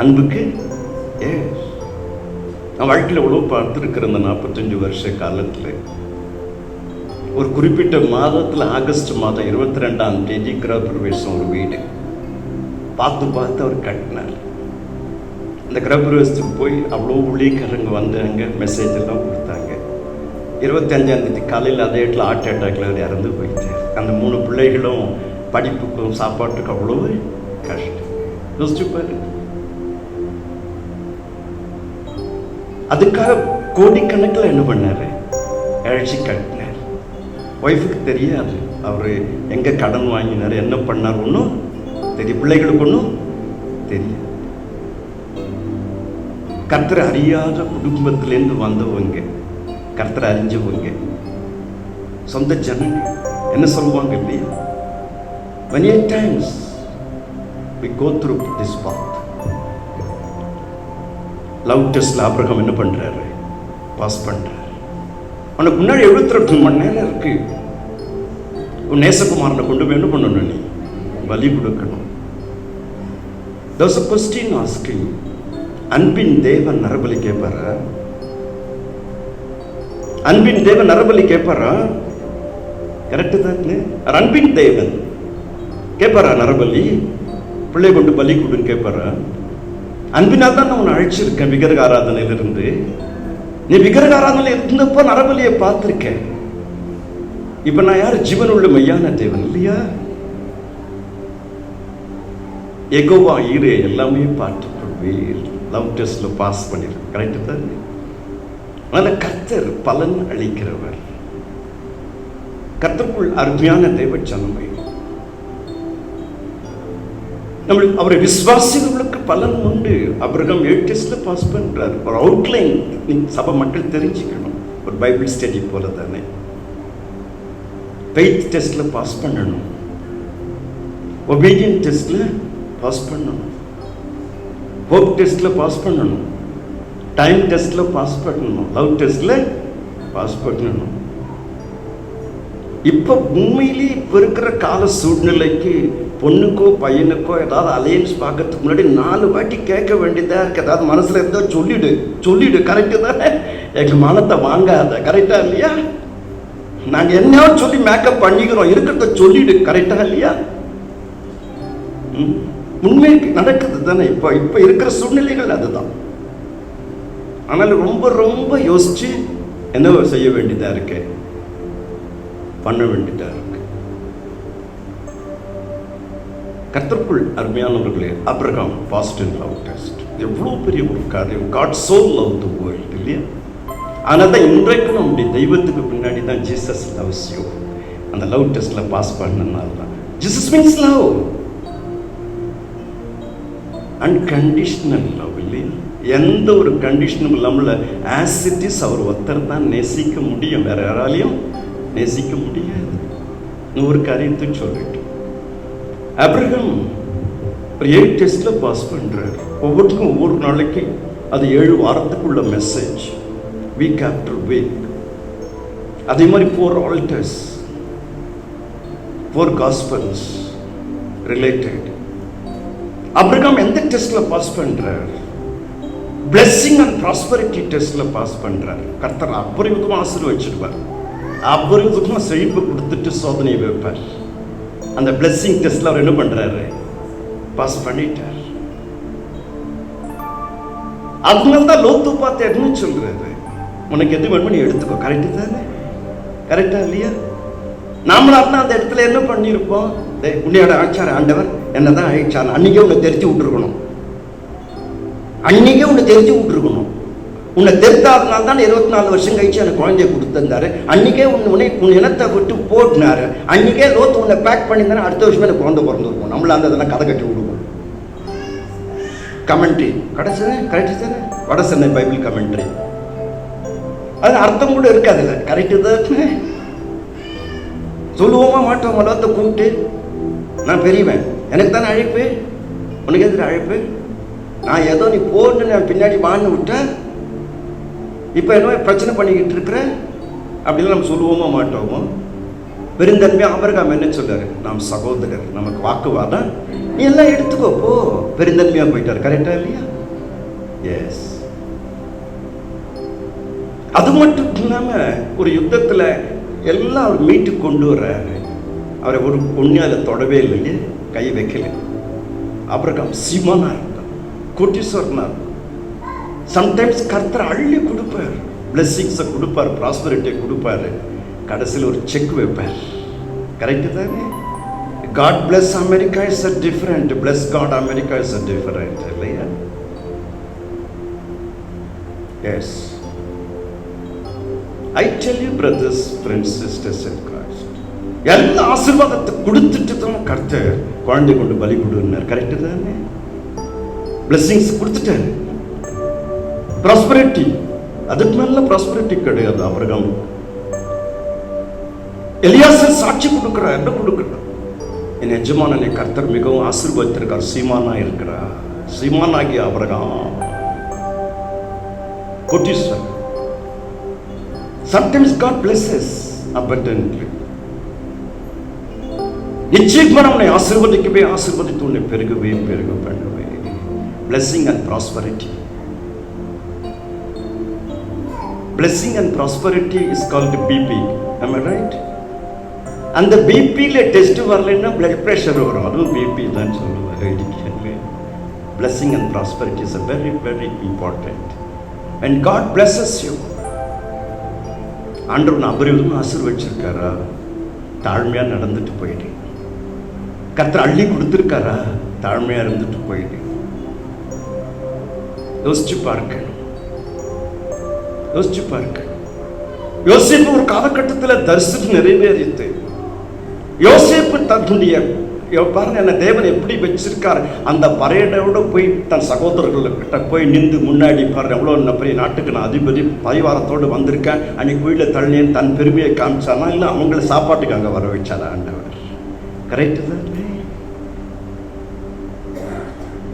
அன்புக்கு. நான் வாழ்க்கையில் எவ்வளோ பார்த்துருக்கிற இந்த 45 வருஷ காலத்தில் ஒரு குறிப்பிட்ட மாதத்தில் ஆகஸ்ட் மாதம் 22ஆம் தேதி கிரகப்பிரவேசம் ஒரு வீடு பார்த்து அவர் கட்டினார். அந்த கிரகப்பிரவேசத்துக்கு போய் அவ்வளோ ஊழியக்காரங்க வந்தாங்க, மெசேஜ் எல்லாம் கொடுத்தாங்க. 25ஆம் தேதி காலையில் அதே இடத்துல ஹார்ட் அட்டாக்ல இறந்து போயிட்டார். அந்த 3 பிள்ளைகளும் படிப்புக்கும் சாப்பாட்டுக்கும் அவ்வளோ கஷ்டம். யோசிச்சு பாரு. அதுக்காக கோடிக்கணக்கில் என்ன பண்ணாரு? அழைச்சி கட்டினார். ஒய்ஃபுக்கு தெரியாது அவர் எங்கே கடன் வாங்கினார், என்ன பண்ணார், ஒன்றும் தெரியும். பிள்ளைகளுக்கு ஒன்றும் தெரியாது. கர்த்தரை அறியாத குடும்பத்திலேருந்து வந்தவங்க, கர்த்தரை அறிஞ்சவங்க, சொந்த ஜனங்க என்ன சொல்லுவாங்க இல்லையா? many times we go through this path. Love டெஸ்ட்ல ஆபிரகாம் என்ன பண்றாரு? பாஸ் பண்றாரு. உனக்கு முன்னாடி 72 மணி நேரம் இருக்கு. உன் நேசகுமாரனை கொண்டு போய் என்ன பண்ணணும்? நீ பலி கொடுக்கணும். There's a question asking, அன்பின் தேவன் நரபலி கேட்பாரா? அன்பின் தேவன் நரபலி கேட்பாரா? கரெக்டு தான். அன்பின் தேவன் கேட்பாரா நரபலி? பிள்ளை கொண்டு பலி கொடுன்னு கேட்பாரா? அன்பினால் தான் நான் உன்னை அழைச்சிருக்கேன் விக்கிரக ஆராதனையிலிருந்து. நீ விக்கிரக ஆராதனையில் இருந்தப்போ நரபலியை பார்த்துருக்கேன். இப்ப நான் யார்? ஜீவன் உள்ள மெய்யான தேவன் இல்லையா? எகோவா ஈரே எல்லாமே பார்த்துக்கொள்வேன். லவ் டெஸ்ட்ல பாஸ் பண்ணிருக்கேன். கரெக்டு தான். அதனால கர்த்தர் பலன் அளிக்கிறவர். கர்த்தருக்குள் அருமையான தேவ ஜனமே, நம்மளுக்கு அவரை விசுவாசிகளுக்கு பலன் உண்டு. ஆபிரகாம் 8 டெஸ்ட்ல பாஸ் பண்றார். ஒரு அவுட்லைன் சபை மக்கள் தெரிஞ்சுக்கணும். ஒரு பைபிள் ஸ்டடி போல தானே. ஃபெய்த் டெஸ்ட்ல பாஸ் பண்ணணும், ஒபீடியன்ட் டெஸ்ட்ல பாஸ் பண்ணணும், ஹோப் டெஸ்ட்ல பாஸ் பண்ணணும், டைம் டெஸ்ட்ல பாஸ் பண்ணணும், லவ் டெஸ்ட்ல பாஸ் பண்ணணும். இப்ப உண்மையிலேயே இப்ப இருக்கிற கால சூழ்நிலைக்கு பொண்ணுக்கோ பையனுக்கோ ஏதாவது அலையன்ஸ் பார்க்கறதுக்கு முன்னாடி 4 வாட்டி கேட்க வேண்டியதா இருக்கு. ஏதாவது மனசுல இருந்தா சொல்லிடு. கரெக்டு தானே? எங்க மனத்தை வாங்காத. கரெக்டா இல்லையா? நாங்க என்னையாவது சொல்லி மேக்கப் பண்ணிக்கிறோம். இருக்கிறத சொல்லிடு. கரெக்டா இல்லையா? உண்மை நடக்குது தானே? இப்ப இருக்கிற சூழ்நிலைகள் அதுதான். ஆனால் ரொம்ப ரொம்ப யோசிச்சு என்ன செய்ய வேண்டியதா இருக்கு, பண்ண வேண்டியதா இருக்கு. கர்த்தருக்குள் அருமையானவர்களே, Abraham passed in love test. எவ்வளோ பெரிய ஒரு காரியம். God so loved the world இல்லையா? ஆனால் தான் இன்றைக்கு நம்முடைய தெய்வத்துக்கு பின்னாடி தான் ஜீசஸ் லவ்ஸ் யூ. அந்த லவ் டெஸ்ட்ல பாஸ் பண்ணனால தான் Jesus means love, unconditional love இல்லையா? எந்த ஒரு கண்டிஷனும் இல்லாமல் ஆஸ் இட் இஸ் அவர் ஒருத்தர் தான் நேசிக்க முடியும். வேற யாராலையும் நேசிக்க முடியாது. ஒரு காரியத்தை சொல்லிட்டு ஆபிரகாம் ஒரு 8 டெஸ்ட்ல பாஸ் பண்றாரு. ஒவ்வொருத்துக்கும் ஒவ்வொரு நாளைக்கு அது 7 வாரத்துக்குள்ள மெசேஜ், வீக் ஆஃப்டர் வீக். அதே மாதிரி 4 altars, 4 gospels related. ஆபிரகாம் எந்த டெஸ்ட்ல பாஸ் பண்றார்? பிளெஸிங் அண்ட் ப்ராஸ்பரிட்டி டெஸ்ட்ல பாஸ் பண்றார். கர்த்தர் அபரிமிதமா ஆசீர்வதிச்சிடுவார். அபரிமிதமா செழிப்பு கொடுத்துட்டு சோதனை வைப்பார். அந்த பிளெஸிங் டெஸ்ட்ல அவர் என்ன பண்றாரு? பாஸ் பண்ணிட்டார். அதனால்தான் லோத்து பார்த்து என்ன சொல்றாரு? உனக்கு எது வேணுமோ நீ எடுத்துக்கோ. கரெக்டு தானே? கரெக்டா இல்லையா? நாமளாத்தான் அந்த இடத்துல என்ன பண்ணியிருப்போம்? உன்னையோட ஆச்சார ஆண்டவர் என்னதான் அழிச்சார், அன்னைக்கே உன்னை தெரிஞ்சு விட்டுருக்கணும். அன்னைக்கே உன்னை தெரிஞ்சு விட்டுருக்கணும். உன்னை தெரிந்தாதனால தான் 24 வருஷம் கழிச்சு எனக்கு குழந்தைய கொடுத்துருந்தாரு. அன்னைக்கே உன் இனத்தை விட்டு போட்டினாரு. அன்னைக்கே லோத்து உன்னை பேக் பண்ணியிருந்தாரு. அடுத்த வருஷமே எனக்கு குழந்தை பிறந்திருக்கும். நம்மள அந்த இதெல்லாம் கதை கட்டி விடுவோம். கமெண்ட்ரி கடைசி கரெக்டு தானே? வட சென்னை பைபிள் கமெண்ட்ரி. அது அர்த்தம் கூட இருக்காது. இல்லை கரெக்டு தான் சொல்லுவோமா மாட்டோம். லோத்தை கூப்பிட்டு, நான் பெரியவன், எனக்கு தானே அழைப்பு, உனக்கு எதிர அழைப்பு, நான் ஏதோ நீ போன்னு நான் பின்னாடி வான்னு விட்டேன், இப்போ என்ன பிரச்சனை பண்ணிக்கிட்டு இருக்கிற அப்படின்னு நம்ம சொல்லுவோமா மாட்டோமோ? பெருந்தன்மையாக ஆபிரகாம் என்ன சொல்றாரு? நாம் சகோதரர், நமக்கு வாக்குவாதம், நீ எல்லாம் எடுத்துக்கோ போ. பெருந்தன்மையாக போயிட்டார். கரெக்டா இல்லையா? எஸ். அது மட்டும் இல்லாம ஒரு யுத்தத்துல எல்லாம் அவர் மீட்டு கொண்டு வர்றாரு. அவரை ஒரு பொண்ணியால தொடவே இல்லையே, கை வைக்கல. ஆபிரகாம் சீமானா இருந்தார், கோட்டீஸ்வரனா இருந்தார். சம்டைம்ஸ் கர்த்தர் அள்ளி கொடுப்பார், பிளெஸிங்ஸை கொடுப்பார், ப்ராஸ்பரிட்டியை கொடுப்பாரு. கடைசியில் ஒரு செக் வைப்பார். கரெக்டு தானே? God bless America is a different, bless God America is a different, இல்லையா? Yes. I tell you brothers, friends, sisters in Christ, எல்லா ஆசீர்வாதத்தை கொடுத்துட்டு தான் கர்த்தர் குழந்தை கொண்டு பலி கொடுன்னார். கரெக்டு தானே? பிளெஸிங்ஸ் கொடுத்துட்டாரு. ப்ராஸ்பரிட்டி, அதுக்கு மேல ப்ராஸ்பரிட்டி கிடையாது. ஆபிரகாம் எலியாசர் சாட்சி கொடுக்கிறார். என்ன கொடுக்கிறார்? என் எஜமானனை கர்த்தர் மிகவும் ஆசீர்வதித்திருக்கார், சீமானா இருக்கிறார். சீமானாகிய ஆபிரகாம் கோட்டீஸ்வரன். Sometimes God blesses abundantly. நிச்சயமா நம்மை ஆசீர்வதிக்கவே ஆசீர்வதித்து உன்னை பெருகவே பெருக பண்ணவே. Blessing and prosperity. Blessing and prosperity is called BP. Am I right? அந்த பிபில டெஸ்ட் வரலைன்னா பிளட் பிரஷர் வரும். அதுவும் பிபி தான் சொல்லுவாங்க. Blessing and prosperity is a very very important. And God blesses you. ஆண்டவன் அபரிவிதமாக ஆசீர்வதிச்சிருக்காரா? தாழ்மையா நடந்துட்டு போயிடு. கர்த்தர் அள்ளி கொடுத்துருக்காரா? தாழ்மையா இருந்துட்டு போயிடு. யோசிச்சு பாருங்க, யோசிச்சு பாருங்க. யோசேப்பு ஒரு காலகட்டத்தில் தரிசனம் நிறைவேறித்து. யோசேப்பு தன்னுடைய பாருங்க என்ன தேவன் எப்படி வச்சிருக்காரு. அந்த பறையடோட போய் தன் சகோதரர்கள்கிட்ட போய் நின்று முன்னாடி பாரு, எவ்வளோ பெரிய நாட்டுக்கு நான் அதிபதி, பரிவாரத்தோடு வந்திருக்கேன், அன்னைக்கு வீட்டில் தள்ளினேன் தன் பெருமையை காமிச்சானா? இல்லை அவங்கள சாப்பாட்டுக்கு அங்கே வர வச்சாரா ஆண்டவர்? கரெக்டு தான்.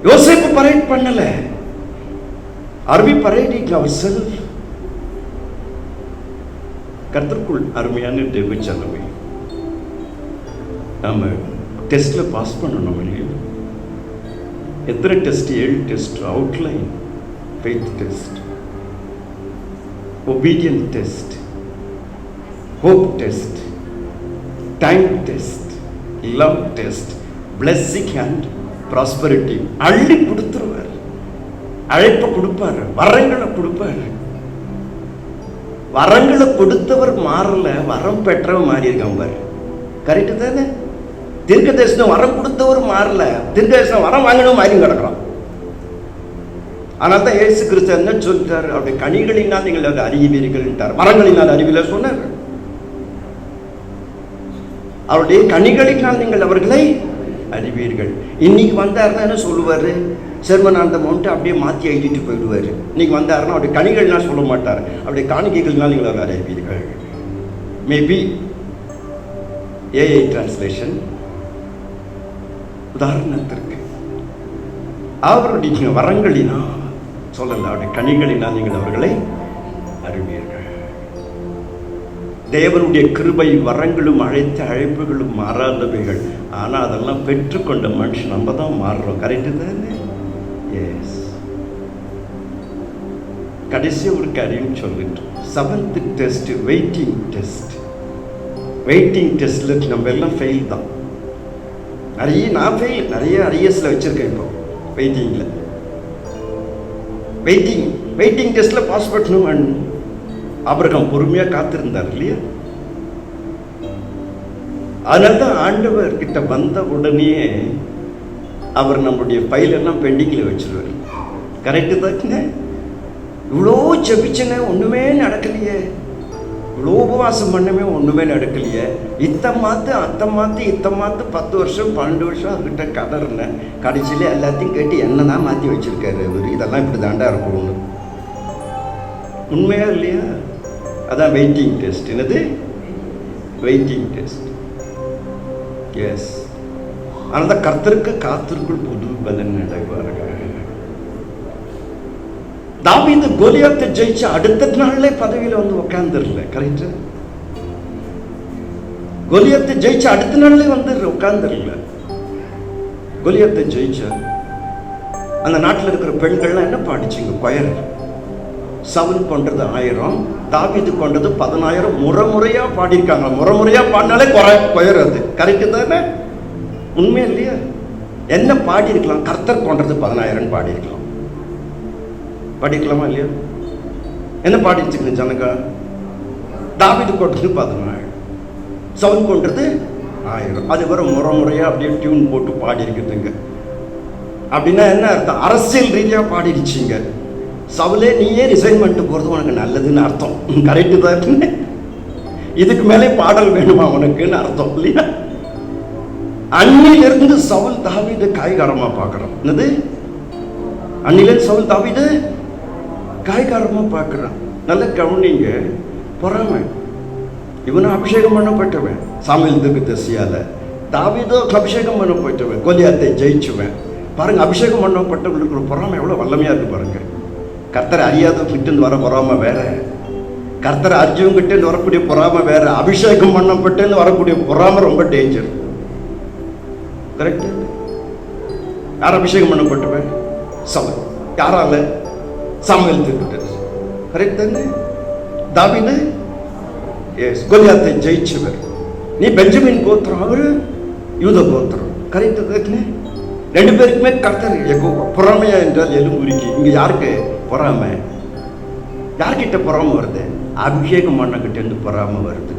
யோசேப்பு பரேட் பண்ணல. Are we parading ourselves? கர்த்தருக்குள் அருமையான தேவ ஜனமே, நாம டெஸ்ட்ல பாஸ் பண்ணணும் இல்லையா? எத்தனை test? 7 test. Outline, faith test, obedient test, hope test, time test, love test, blessing and prosperity. அள்ளி கொடுத்துருவார், அழைப்பை கொடுப்பாரு, வரங்களை கொடுப்பாரு. வரங்களை கொடுத்தவர் மாறல, வரம் பெற்றவர் மாறி இருக்கான் பாரு. கரெக்டு தானே? தீர்க்க தரிசனம் வரம் கொடுத்தவர் மாறல, தீர்க்க தரிசனம் வரம் வாங்கணும் மாறி கிடக்கிறான். ஆனால் தான் இயேசு கிறிஸ்து என்ன சொல்லிட்டார்? அவருடைய கனிகளினால் நீங்கள் அதை அறிவீர்கள். மரங்களினால் அறிவில சொன்னார். அவருடைய கனிகளினால் நீங்கள் அவர்களை அறிவீர்கள். இன்னைக்கு வந்தாருன்னா என்ன சொல்லுவாரு? செர்மனாந்த மௌண்ட்டை அப்படியே மாற்றி எழுதிட்டு போயிடுவார். இன்னைக்கு வந்தாருன்னா அவருடைய கனிகள்னால் சொல்ல மாட்டார், அவருடைய காணிக்கைகள்னால் நீங்கள் அவர் அறிவீர்கள். Maybe AI translation. உதாரணத்திற்கு அவருடைய வரங்களினா சொல்லல, அவருடைய கனிகளினால் நீங்கள் அவர்களை அறிவீர்கள். தேவனுடைய கிருபை வரங்களும் அழைத்த அழைப்புகளும் மாறாதவைகள். ஆனால் அதெல்லாம் பெற்றுக்கொண்ட மனுஷன் நம்ம தான் மாறுறோம். கரெக்டு தானே? எஸ். கடைசி ஒரு காரியம் சொல்லிட்டு, 7th test waiting test. Waiting டெஸ்ட்டில் நம்ம எல்லாம் ஃபெயில் தான். நான் ஃபெயில், நிறைய அரியர்ஸில் வச்சுருக்கேன். இப்போ வெயிட்டிங்கில் வெயிட்டிங் டெஸ்ட்டில் பாஸ் பண்ணணும். ஆபிரகாம் பொறுமையாக காத்திருந்தார் இல்லையா? அதனால தான் ஆண்டவர் கிட்ட வந்த உடனே அவர் நம்முடைய ஃபைலெல்லாம் பெண்டிங்கில் வச்சிருவார். கரெக்டு தானே? இவ்வளோ ஜெபிச்சனே ஒன்றுமே நடக்கலையே, இவ்வளோ உபவாசம் பண்ணவே ஒன்றுமே நடக்கலையே, இத்தை மாற்று 10 வருஷம் 12 வருஷம் அவர்கிட்ட கதறினேன். கடைசியில் எல்லாத்தையும் கேட்டு என்ன தான் மாற்றி வச்சுருக்காரு அவர், இதெல்லாம் இப்படி தாண்டா இருக்கணும்னு. உண்மையா இல்லையா? அதான் வெயிட்டிங் டெஸ்ட். என்னது வெயிட்டிங் டெஸ்ட்? எஸ். ஆனால் தான் கர்த்தருக்கு காத்திற்குள் புது பலன் அடைவார்கள். தாவீது கோலியாத்தை ஜெயிச்சு அடுத்த நாள்லே பதவியில் வந்து உட்காந்துடல. கரெக்டு? கோலியாத்தை ஜெயிச்சு அடுத்த நாள்லே வந்து உட்காந்துடல. கோலியாத்தை ஜெயிச்ச அந்த நாட்டில் இருக்கிற பெண்கள்லாம் என்ன பாடிச்சிங்க? கொயர். சவுல் கொண்டது 1000, தாவீது கொண்டது 10000. முறையா பாடியிருக்காங்க. முறையா பாடினாலே கொயர். அது கரெக்டு தானே? உண்மையா இல்லையா? என்ன பாடியிருக்கலாம்? கர்த்தர் கொண்டது 10000 பாடியிருக்கலாம். பாடிக்கலாமா இல்லையா? என்ன பாடிச்சுங்க ஜனங்க? தாவீது கொண்டது 10000, சவுல் கொண்டது 1000. அது வர முறையா அப்படியே டியூன் போட்டு பாடி இருக்குதுங்க. அப்படின்னா என்ன அர்த்தம்? அரசியல் ரீதியாக பாடிடுச்சிங்க. சவுலே நீயே ரிசைன் பண்ணிட்டு போகிறது உனக்கு நல்லதுன்னு அர்த்தம். கரெக்டு தான்? இதுக்கு மேலே பாடல் வேணுமா உனக்குன்னு அர்த்தம் இல்லையா? அன்னிலிருந்து சவுல் தாவீது காய்காரமாக பார்க்குறோம். என்னது? அன்னிலிருந்து சவுல் தாவீது காய்காரமாக பார்க்குறான். நல்ல கவனிங்க. பொறாமை. இவனும் அபிஷேகம் பண்ணப்பட்டவன் சாமுவேல் தீர்க்கதரிசியால. தாவீதோ அபிஷேகம் பண்ணப்பட்டவன், கோலியாத்தை ஜெயிச்சுவன். பாருங்க, அபிஷேகம் பண்ணப்பட்டவங்களுக்கு ஒரு பொறாமை எவ்வளோ வல்லமையாக இருக்கு பாருங்க. கர்த்தரை அறியாதவங்கிட்டேருந்து வர பொறாமை வேற, கர்த்தரை அறிஞ்சவங்கிட்டேருந்து வரக்கூடிய பொறாமை வேற, அபிஷேகம் பண்ணப்பட்டேன்னு வரக்கூடிய பொறாமை ரொம்ப டேஞ்சர். கரெக்ட்? யார் அபிஷேகம் பண்ணப்பட்டவன்? சவுல். யாரால? சாமுவேல் தீர்க்கதரிசி. கரெக்ட் தானே? தாவீது எஸ் கோலியாத்தை ஜெயிச்சவர். நீ பெஞ்சமின் கோத்திரம், அவரு யூத கோத்திரம். கரெக்ட் தானே? 2 பேருக்குமே கர்த்தர் பொறாமையா என்றால் எலும்புரிக்கி. இங்க யாருக்கு பொறாமை? யார்கிட்ட பொறாமை வருது? அபிஷேகம் பண்ணக்கிட்டேருந்து பொறாமை வருது.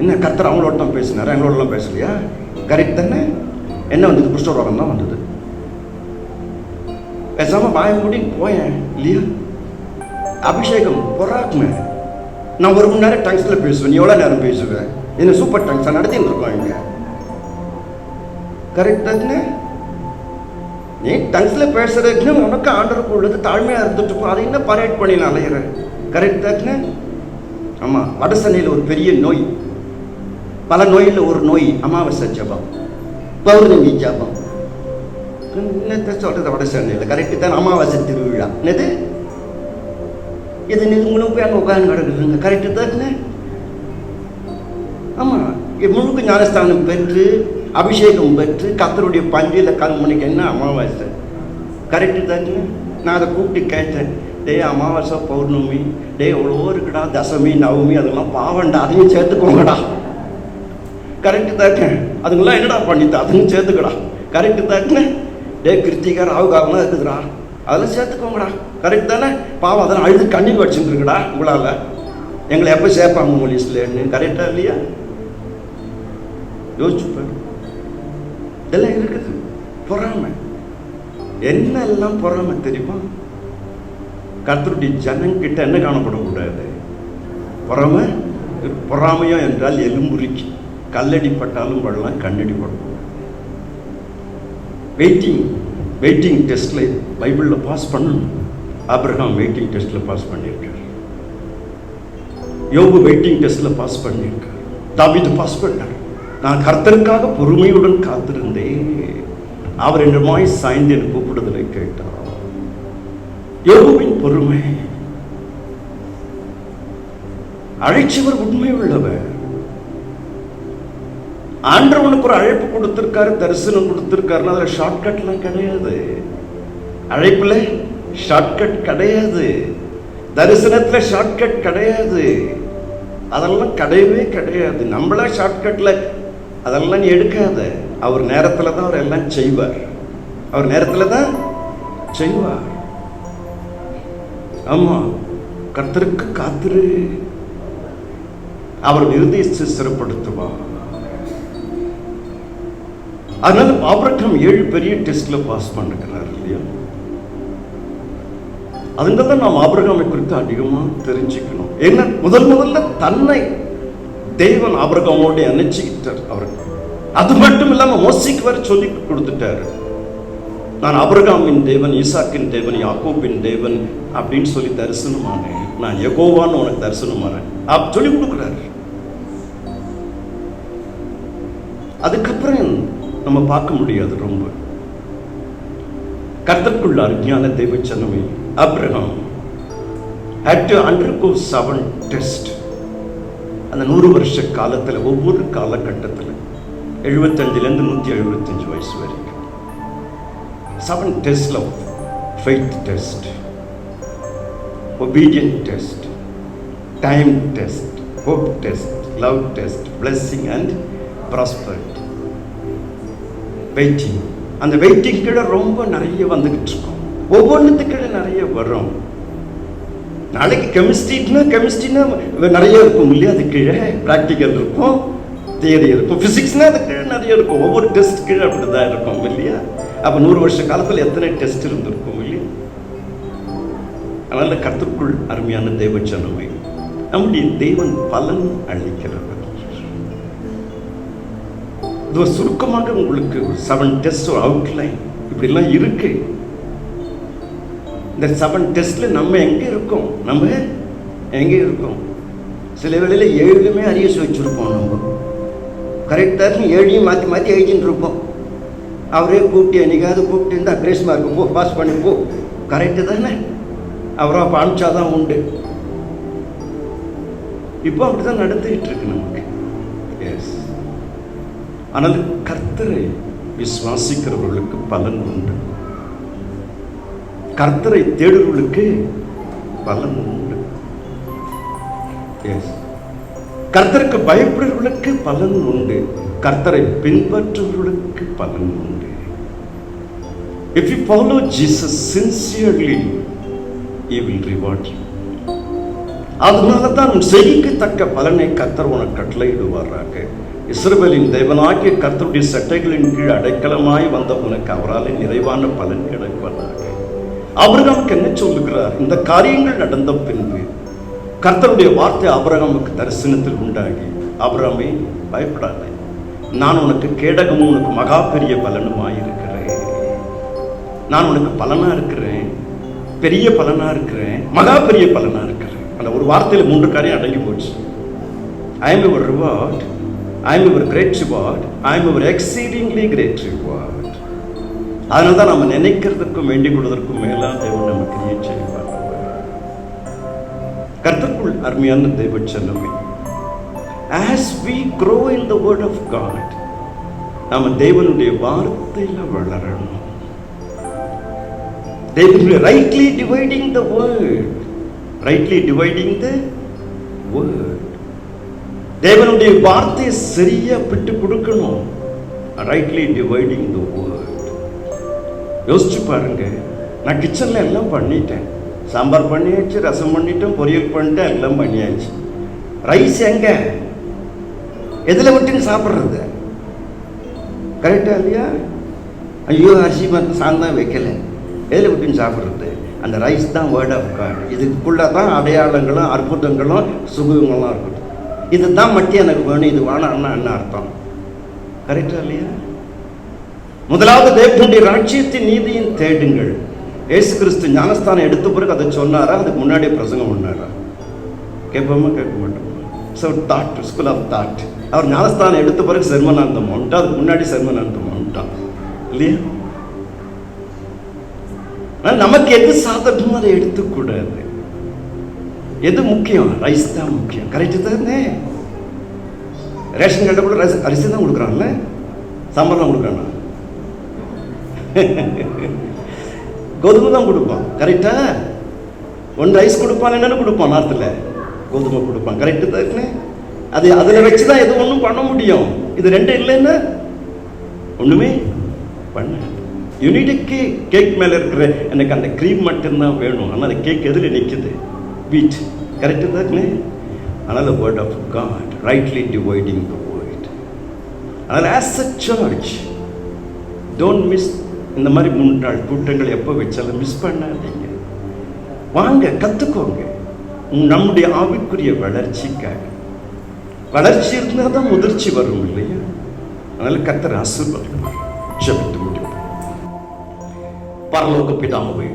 என்ன கர்த்தர் அவங்களோட தான் பேசினாரு, எங்களோடலாம் பேசலையா? கரெக்ட் தானே? என்ன வந்தது? குஷ்டரோகம் தான் வந்தது. பேசாம வாய மூடின்னு போயேன் இல்லையா? அபிஷேகம் பொறாக்குமே. நான் 1 மணி நேரம் டங்ஸ்ல பேசுவேன், நீ எவ்வளோ நேரம் பேசுவேன்? என்ன சூப்பர் டங்ஸா நடத்தின்னு இருக்கோம் இங்க. கரெக்ட் தானே? நீ டங்ஸ்ல பேசுறதுன்னு உனக்கு ஆண்டருக்கு உள்ளது தாழ்மையா இருந்துட்டு இருக்கும். அதை என்ன பரேட் பண்ணி நான் அலையிறேன். கரெக்ட் தானே? ஆமா. வடசென்னையில் ஒரு பெரிய நோய், பல நோயில் ஒரு நோய் அமாவாசை ஜபம், பௌர்ணமி ஜபம். சொல்றது வடசென்னையில். கரெக்டு தான்? அமாவாசை திருவிழா. என்னது இது? நீங்களும் போய் அங்கே உட்காந்து கிடக்குதுங்க. கரெக்டு தானே? ஆமா. முழுக்க ஞானஸ்தானம் பெற்று அபிஷேகம் பெற்று கர்த்தருடைய பஞ்சில் கல்மணிக்கு என்ன அமாவாசை. கரெக்டு தானே? நான் அதை கூப்பிட்டு கேட்டேன். டே அமாவாசை பௌர்ணமி டே எவ்வளோ இருக்குடா, தசமி நவமி அதெல்லாம் பாவண்டா, அதையும் சேர்த்துக்கோங்கடா. கரெக்டு தானே? அதுங்கெல்லாம் என்னடா பண்ணிட்டு அதையும் சேர்த்துக்கடா. கரெக்டு தானே? டே கிருத்திகா ராவுகாவெல்லாம் இருக்குதுடா, அதெல்லாம் சேர்த்துக்கோங்கடா. கரெக்ட் தானே? பாவம் அதெல்லாம் அழுது கண்ணீர் வச்சுருக்குங்கடா உங்களால். எங்களை எப்போ சேர்ப்பாங்க உங்கள் லிஸ்ட்லேன்னு. கரெக்டாக இல்லையா? யோசிச்சுப்பாரு. இதெல்லாம் இருக்குது பொறாமை. என்னெல்லாம் பொறாமை தெரியுமா? கர்த்தருடைய ஜனங்கிட்ட என்ன காணப்படக்கூடாது? பொறாமை. பொறாமையோ என்றால் எலும்புரிக்கி. கல்லடிப்பட்டாலும் படலாம், கண்ணடிப்படும். வெயிட்டிங் டெஸ்ட்டில் பைபிளில் பாஸ் பண்ணணும். ஆபிரகாம் வெயிட்டிங் டெஸ்ட்டில் பாஸ் பண்ணியிருக்கார். யோபு வெயிட்டிங் டெஸ்ட்டில் பாஸ் பண்ணியிருக்கார். தாவீது பாஸ் பண்ணார். நான் கர்த்தருக்காக பொறுமையுடன் காத்திருந்தேன், அவர் என்னமாய் சாய்ந்து என் கூப்பிடுதலை கேட்டார். யோபுவின் பொறுமை. அழைச்சவர் உண்மை உள்ளவர். ஆண்டவனுக்கு ஒரு அழைப்பு கொடுத்திருக்காரு, தரிசனம் கொடுத்திருக்காருன்னா அதுல ஷார்ட்கட்லாம் கிடையாது. அழைப்புல ஷார்ட்கட் கிடையாது, தரிசனத்துல ஷார்ட்கட் கிடையாது, அதெல்லாம் கிடையவே கிடையாது. நம்மளா ஷார்ட்கட்ல அதெல்லாம் நீ எடுக்காத. அவர் நேரத்துல தான் அவர் எல்லாம் செய்வார். அவர் நேரத்துல தான் செய்வார். ஆமா, கர்த்தருக்கு காத்திரு, அவர் நிர்தேசித்து சிறப்படுத்துவார். அதனால ஆபிரகாம் 7 பெரிய டெஸ்ட்ல பாஸ் பண்ணுகிறார் இல்லையா? அதனால தான் நாம் ஆபிரகாமை குறித்து அதிகமா தெரிஞ்சுக்கணும். என்ன, முதல்ல தன்னை தேவன் ஆபிரகாமோடு அணைச்சிக்கிட்டார் அவருக்கு. அது மட்டும் இல்லாம மோசேக்கு வர சொல்லி கொடுத்துட்டாரு, நான் ஆபிரகாமின் தேவன், ஈசாக்கின் தேவன், யாக்கோபின் தேவன் அப்படின்னு சொல்லி தரிசனமானேன். நான் யெகோவான்னு உனக்கு தரிசனமானேன் சொல்லி கொடுக்குறாரு. அதுக்கப்புறம் நம்ம பார்க்க முடியாது. ரொம்ப கர்த்தருக்குள்ள அஞ்ஞான தேவ ஜனமே, Abraham had to undergo 7 tests. அந்த 100 வருஷ காலத்துல ஒவ்வொரு காலகட்டத்தில் 75லேருந்து 175 வயசு வரைக்கும் 7 tests of faith test, obedient test, time test, hope test, love test, blessing and prosperity. Waiting. அந்த வெயிட்டிங் கீழே ரொம்ப நிறைய வந்துகிட்டு இருக்கும். ஒவ்வொன்றுத்துக்கு கீழே நிறைய வரும். நாளைக்கு கெமிஸ்ட்ரினா நிறைய இருக்கும் இல்லையா? அது கீழே ப்ராக்டிக்கல் இருக்கும், தியரி இருக்கும். பிசிக்ஸ்னா அது கீழே நிறைய இருக்கும். ஒவ்வொரு டெஸ்ட் கீழே அப்படிதான் இருக்கும் இல்லையா? அப்ப 100 வருஷ காலத்தில் எத்தனை டெஸ்ட் இருந்திருக்கும் இல்லையா? அதனால கர்த்தருக்குள் அருமையான தேவ ஜனமே, நம்முடைய தேவன் பலன் அளிக்கிறவர். சுருக்கமாக உங்களுக்கு 7 டெஸ்ட் அவுட்லைன் இப்படிலாம் இருக்கு. இந்த 7 டெஸ்ட்ல நம்ம எங்க இருக்கோம்? சில வேளையில 7லுமே அரியஸ் வச்சிருப்போம். நம்ம கரெக்டா 7ஐயும் மாத்தி எழுதிட்டு இருப்போம். அவரே கூப்பிட்டு என்னைக்காவது கூப்பிட்டு இருந்தா கிரேஸ் மார்க்கு போ, பாஸ் பண்ணி போ, கரெக்டு தானே? அவரா பாமிச்சாதான் உண்டு. இப்போ அப்படிதான் நடந்துகிட்டு இருக்கு நமக்கு. எஸ். ஆனால் கர்த்தரை விசுவாசிக்கிறவர்களுக்கு பலன் உண்டு. கர்த்தரை தேடுவர்களுக்கு பலன் உண்டு. கர்த்தருக்கு பயப்படுவர்களுக்கு பலன் உண்டு. கர்த்தரை பின்பற்றுவர்களுக்கு பலன் உண்டு. If you follow Jesus sincerely, he will reward you. அதனால தான் செய்திக்கு தக்க பலனை கர்த்தர் உனக்கு கட்டளையிடுவாராக. இஸ்ரவேலின் தேவனாகிய கர்த்தருடைய சட்டைகளின் கீழ் அடைக்கலமாய் வந்த உனக்கு அவரால் நிறைவான பலன் கிடைப்பதாக. ஆபிரகாமுக்கு என்ன சொல்லுகிறார்? இந்த காரியங்கள் நடந்த பின்பு கர்த்தருடைய வார்த்தை ஆபிரகாமுக்கு தரிசனத்தில் உண்டாகி, ஆபிரகாமே பயப்படாதே, நான் உனக்கு கேடகமும் உனக்கு மகா பெரிய பலனுமாய் இருக்கிறேன். நான் உனக்கு பலனா இருக்கிறேன், பெரிய பலனா இருக்கிறேன், மகா பெரிய பலனா இருக்கிறேன். அந்த ஒரு வார்த்தையில 3 காரியம் அடங்கி போச்சு. I am your reward, I am your great reward, I am your exceedingly great reward. அதனால தான் நம்ம நினைக்கிறதுக்கும் வேண்டிக் கொள்வதற்கும் மேலான தேவன் நமக்கு கிரியை செய்வார். கர்த்தருக்குள் அருமையான தேவ ஜனமே, as we grow in the word of God, நாம தேவனுடைய வார்த்தையில வளரணும். தேவனுடைய rightly dividing the word, rightly dividing the word. தேவனுடைய வார்த்தையை சரியா விட்டு கொடுக்கணும். ரைட்லி டிவைடிங் தி வேர்ட். யோசிச்சு பாருங்க, நான் கிச்சன்ல எல்லாம் பண்ணிட்டேன். சாம்பார் பண்ணியாச்சு, ரசம் பண்ணிட்டேன், பொரியல் பண்ணிட்டேன், எல்லாம் பண்ணியாச்சு. ரைஸ் எங்க? எதுல விட்டு சாப்பிட்றது? கரெக்டா இல்லையா? ஐயோ அரிசி பார்த்து சாந்தான் வைக்கல, எதுல விட்டு சாப்பிட்றது? அந்த ரைஸ் தான் வேர்ட் ஆஃப் காட். இதுக்குள்ளதான் அடையாளங்களும் அற்புதங்களும் சுகங்களும் இருக்கட்டும். இதுதான் மட்டும் எனக்கு வேணும், இது வேணாம்னா என்ன அர்த்தம்? கரெக்டா இல்லையா? முதலாவது தேவனுடைய ராஜ்யத்தின் நீதியின் தேடுங்கள். இயேசு கிறிஸ்து ஞானஸ்தானம் எடுத்த பிறகு அதை சொன்னாரா? அதுக்கு முன்னாடியே பிரசங்கம் பண்ணாரா? கேட்போமா? கேட்க மாட்டோம். So thought, school of thought. அவர் ஞானஸ்தானம் எடுத்த பிறகு சர்மனாந்தம் வந்துட்டான், அதுக்கு முன்னாடி சர்மனாந்தம் வந்துட்டான் இல்லையா? நமக்கு எது சாதகமோ அதை எடுத்துக்கூடாது. எது முக்கியம்? ரைஸ் தான் முக்கியம். கரெக்டு தானே? ரேஷன் கடை கூட அரிசி தான் கொடுக்குறான்ல, சாம்பார் தான் கொடுக்குறானா? கோதுமை தான் கொடுப்பான். கரெக்டா? ஒன்று ரைஸ் கொடுப்பான், என்னென்னு கொடுப்பான், நார்த்தில் கோதுமை கொடுப்பான். கரெக்டு தானே? அது அதில் வச்சு தான் எதுவும் ஒன்றும் பண்ண முடியும். இது ரெண்டும் இல்லைன்னா ஒன்றுமே பண்ண. யூனிட் கேக் மேலே இருக்கிற எனக்கு அந்த க்ரீம் மட்டும்தான் வேணும். ஆனால் அந்த கேக் எதில் நிற்குது? வீட். கரெக்டு தானே? அதனால் word of God rightly dividing the word. அதனால் as a church don't miss. இந்த மாதிரி 3 நாள் கூட்டங்கள் எப்போ வச்சாலும் மிஸ் பண்ணாதீங்க. வாங்க, கற்றுக்கோங்க. நம்முடைய ஆவிக்குரிய வளர்ச்சிக்காக. வளர்ச்சி இருந்தால் தான் முதிர்ச்சி வரும் இல்லையா? அதனால கர்த்தர் ஆசீர்வதிப்பார். ஜெபித்து முடிப்போம். பரலோக பிதாவே,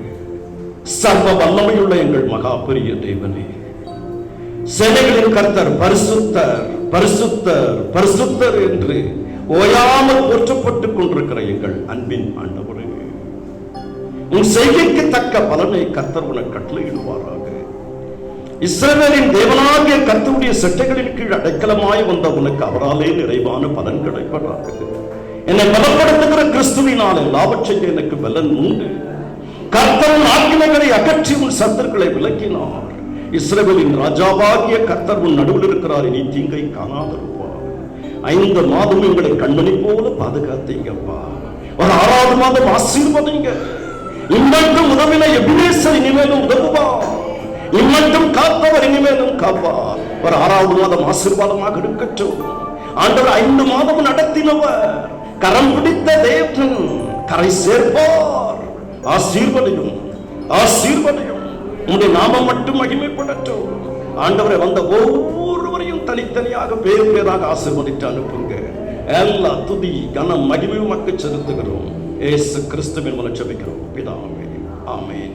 சர்வ வல்லமையுள்ள எங்கள் மகா பெரிய தேவனே, சேனைகளின் கர்த்தர் பரிசுத்தர் பரிசுத்தர் பரிசுத்தர் என்று ஓயாமல் போற்றப்பட்டுக் கொண்டிருக்கிற எங்கள் அன்பின் ஆண்டவரே, உன் செய்கைக்கு தக்க பலனை கர்த்தர் உனக்கு கட்டளையிடுவாராக. இஸ்ரவேலின் தேவனாகிய கர்த்தருடைய சட்டைகளின் கீழ் அடைக்கலமாய் வந்த உனக்கு அவராலே நிறைவான பலன் கிடைப்பதாக. என்னை பலப்படுத்துகிற கிறிஸ்துவினால் எல்லாவற்றையும் எனக்கு பலன் உண்டு. கர்த்தரின் ஆக்கினைகளை அகற்றி உன் சத்துருக்களை விலக்கினார். இஸ்ரவேலின் ராஜாவாகிய கர்த்தர் உன் நடுவில் இருக்கிறார். இனி தீங்கை காணாதிருப்பார். 5 மாதம் எங்களை கண்மணி போல பாதுகாத்தீங்கப்பா. ஒரு 6வது மாதம் ஆசீர்வதிங்க. இம்மட்டும் உதவின எபினேசர் இனிமேலும் உதவுவார். இம்மட்டும் காப்பவர் இனிமேலும் காப்பார். ஒரு 6வது மாதம் ஆசீர்வாதமாக இருக்கட்டும். ஆண்டவர் 5 மாதம் நடத்தினவர், கரம் பிடித்த தேவன், கரை சேர்ப்பார். ஆசீர்வதியும் ஆசீர்வதியும். உங்களுடைய நாமம் மட்டும் மகிமைப்படட்டும். ஆண்டவரை வந்த ஒவ்வொருவரையும் தனித்தனியாக பேர் பேராக ஆசீர்வதித்து அனுப்புங்க. எல்லா துதி கனம் மகிமையும் மக்கள் செலுத்துகிறோம். இயேசு கிறிஸ்துவின் மூலம் ஜெபிக்கிறோம் பிதாவே. ஆமென்.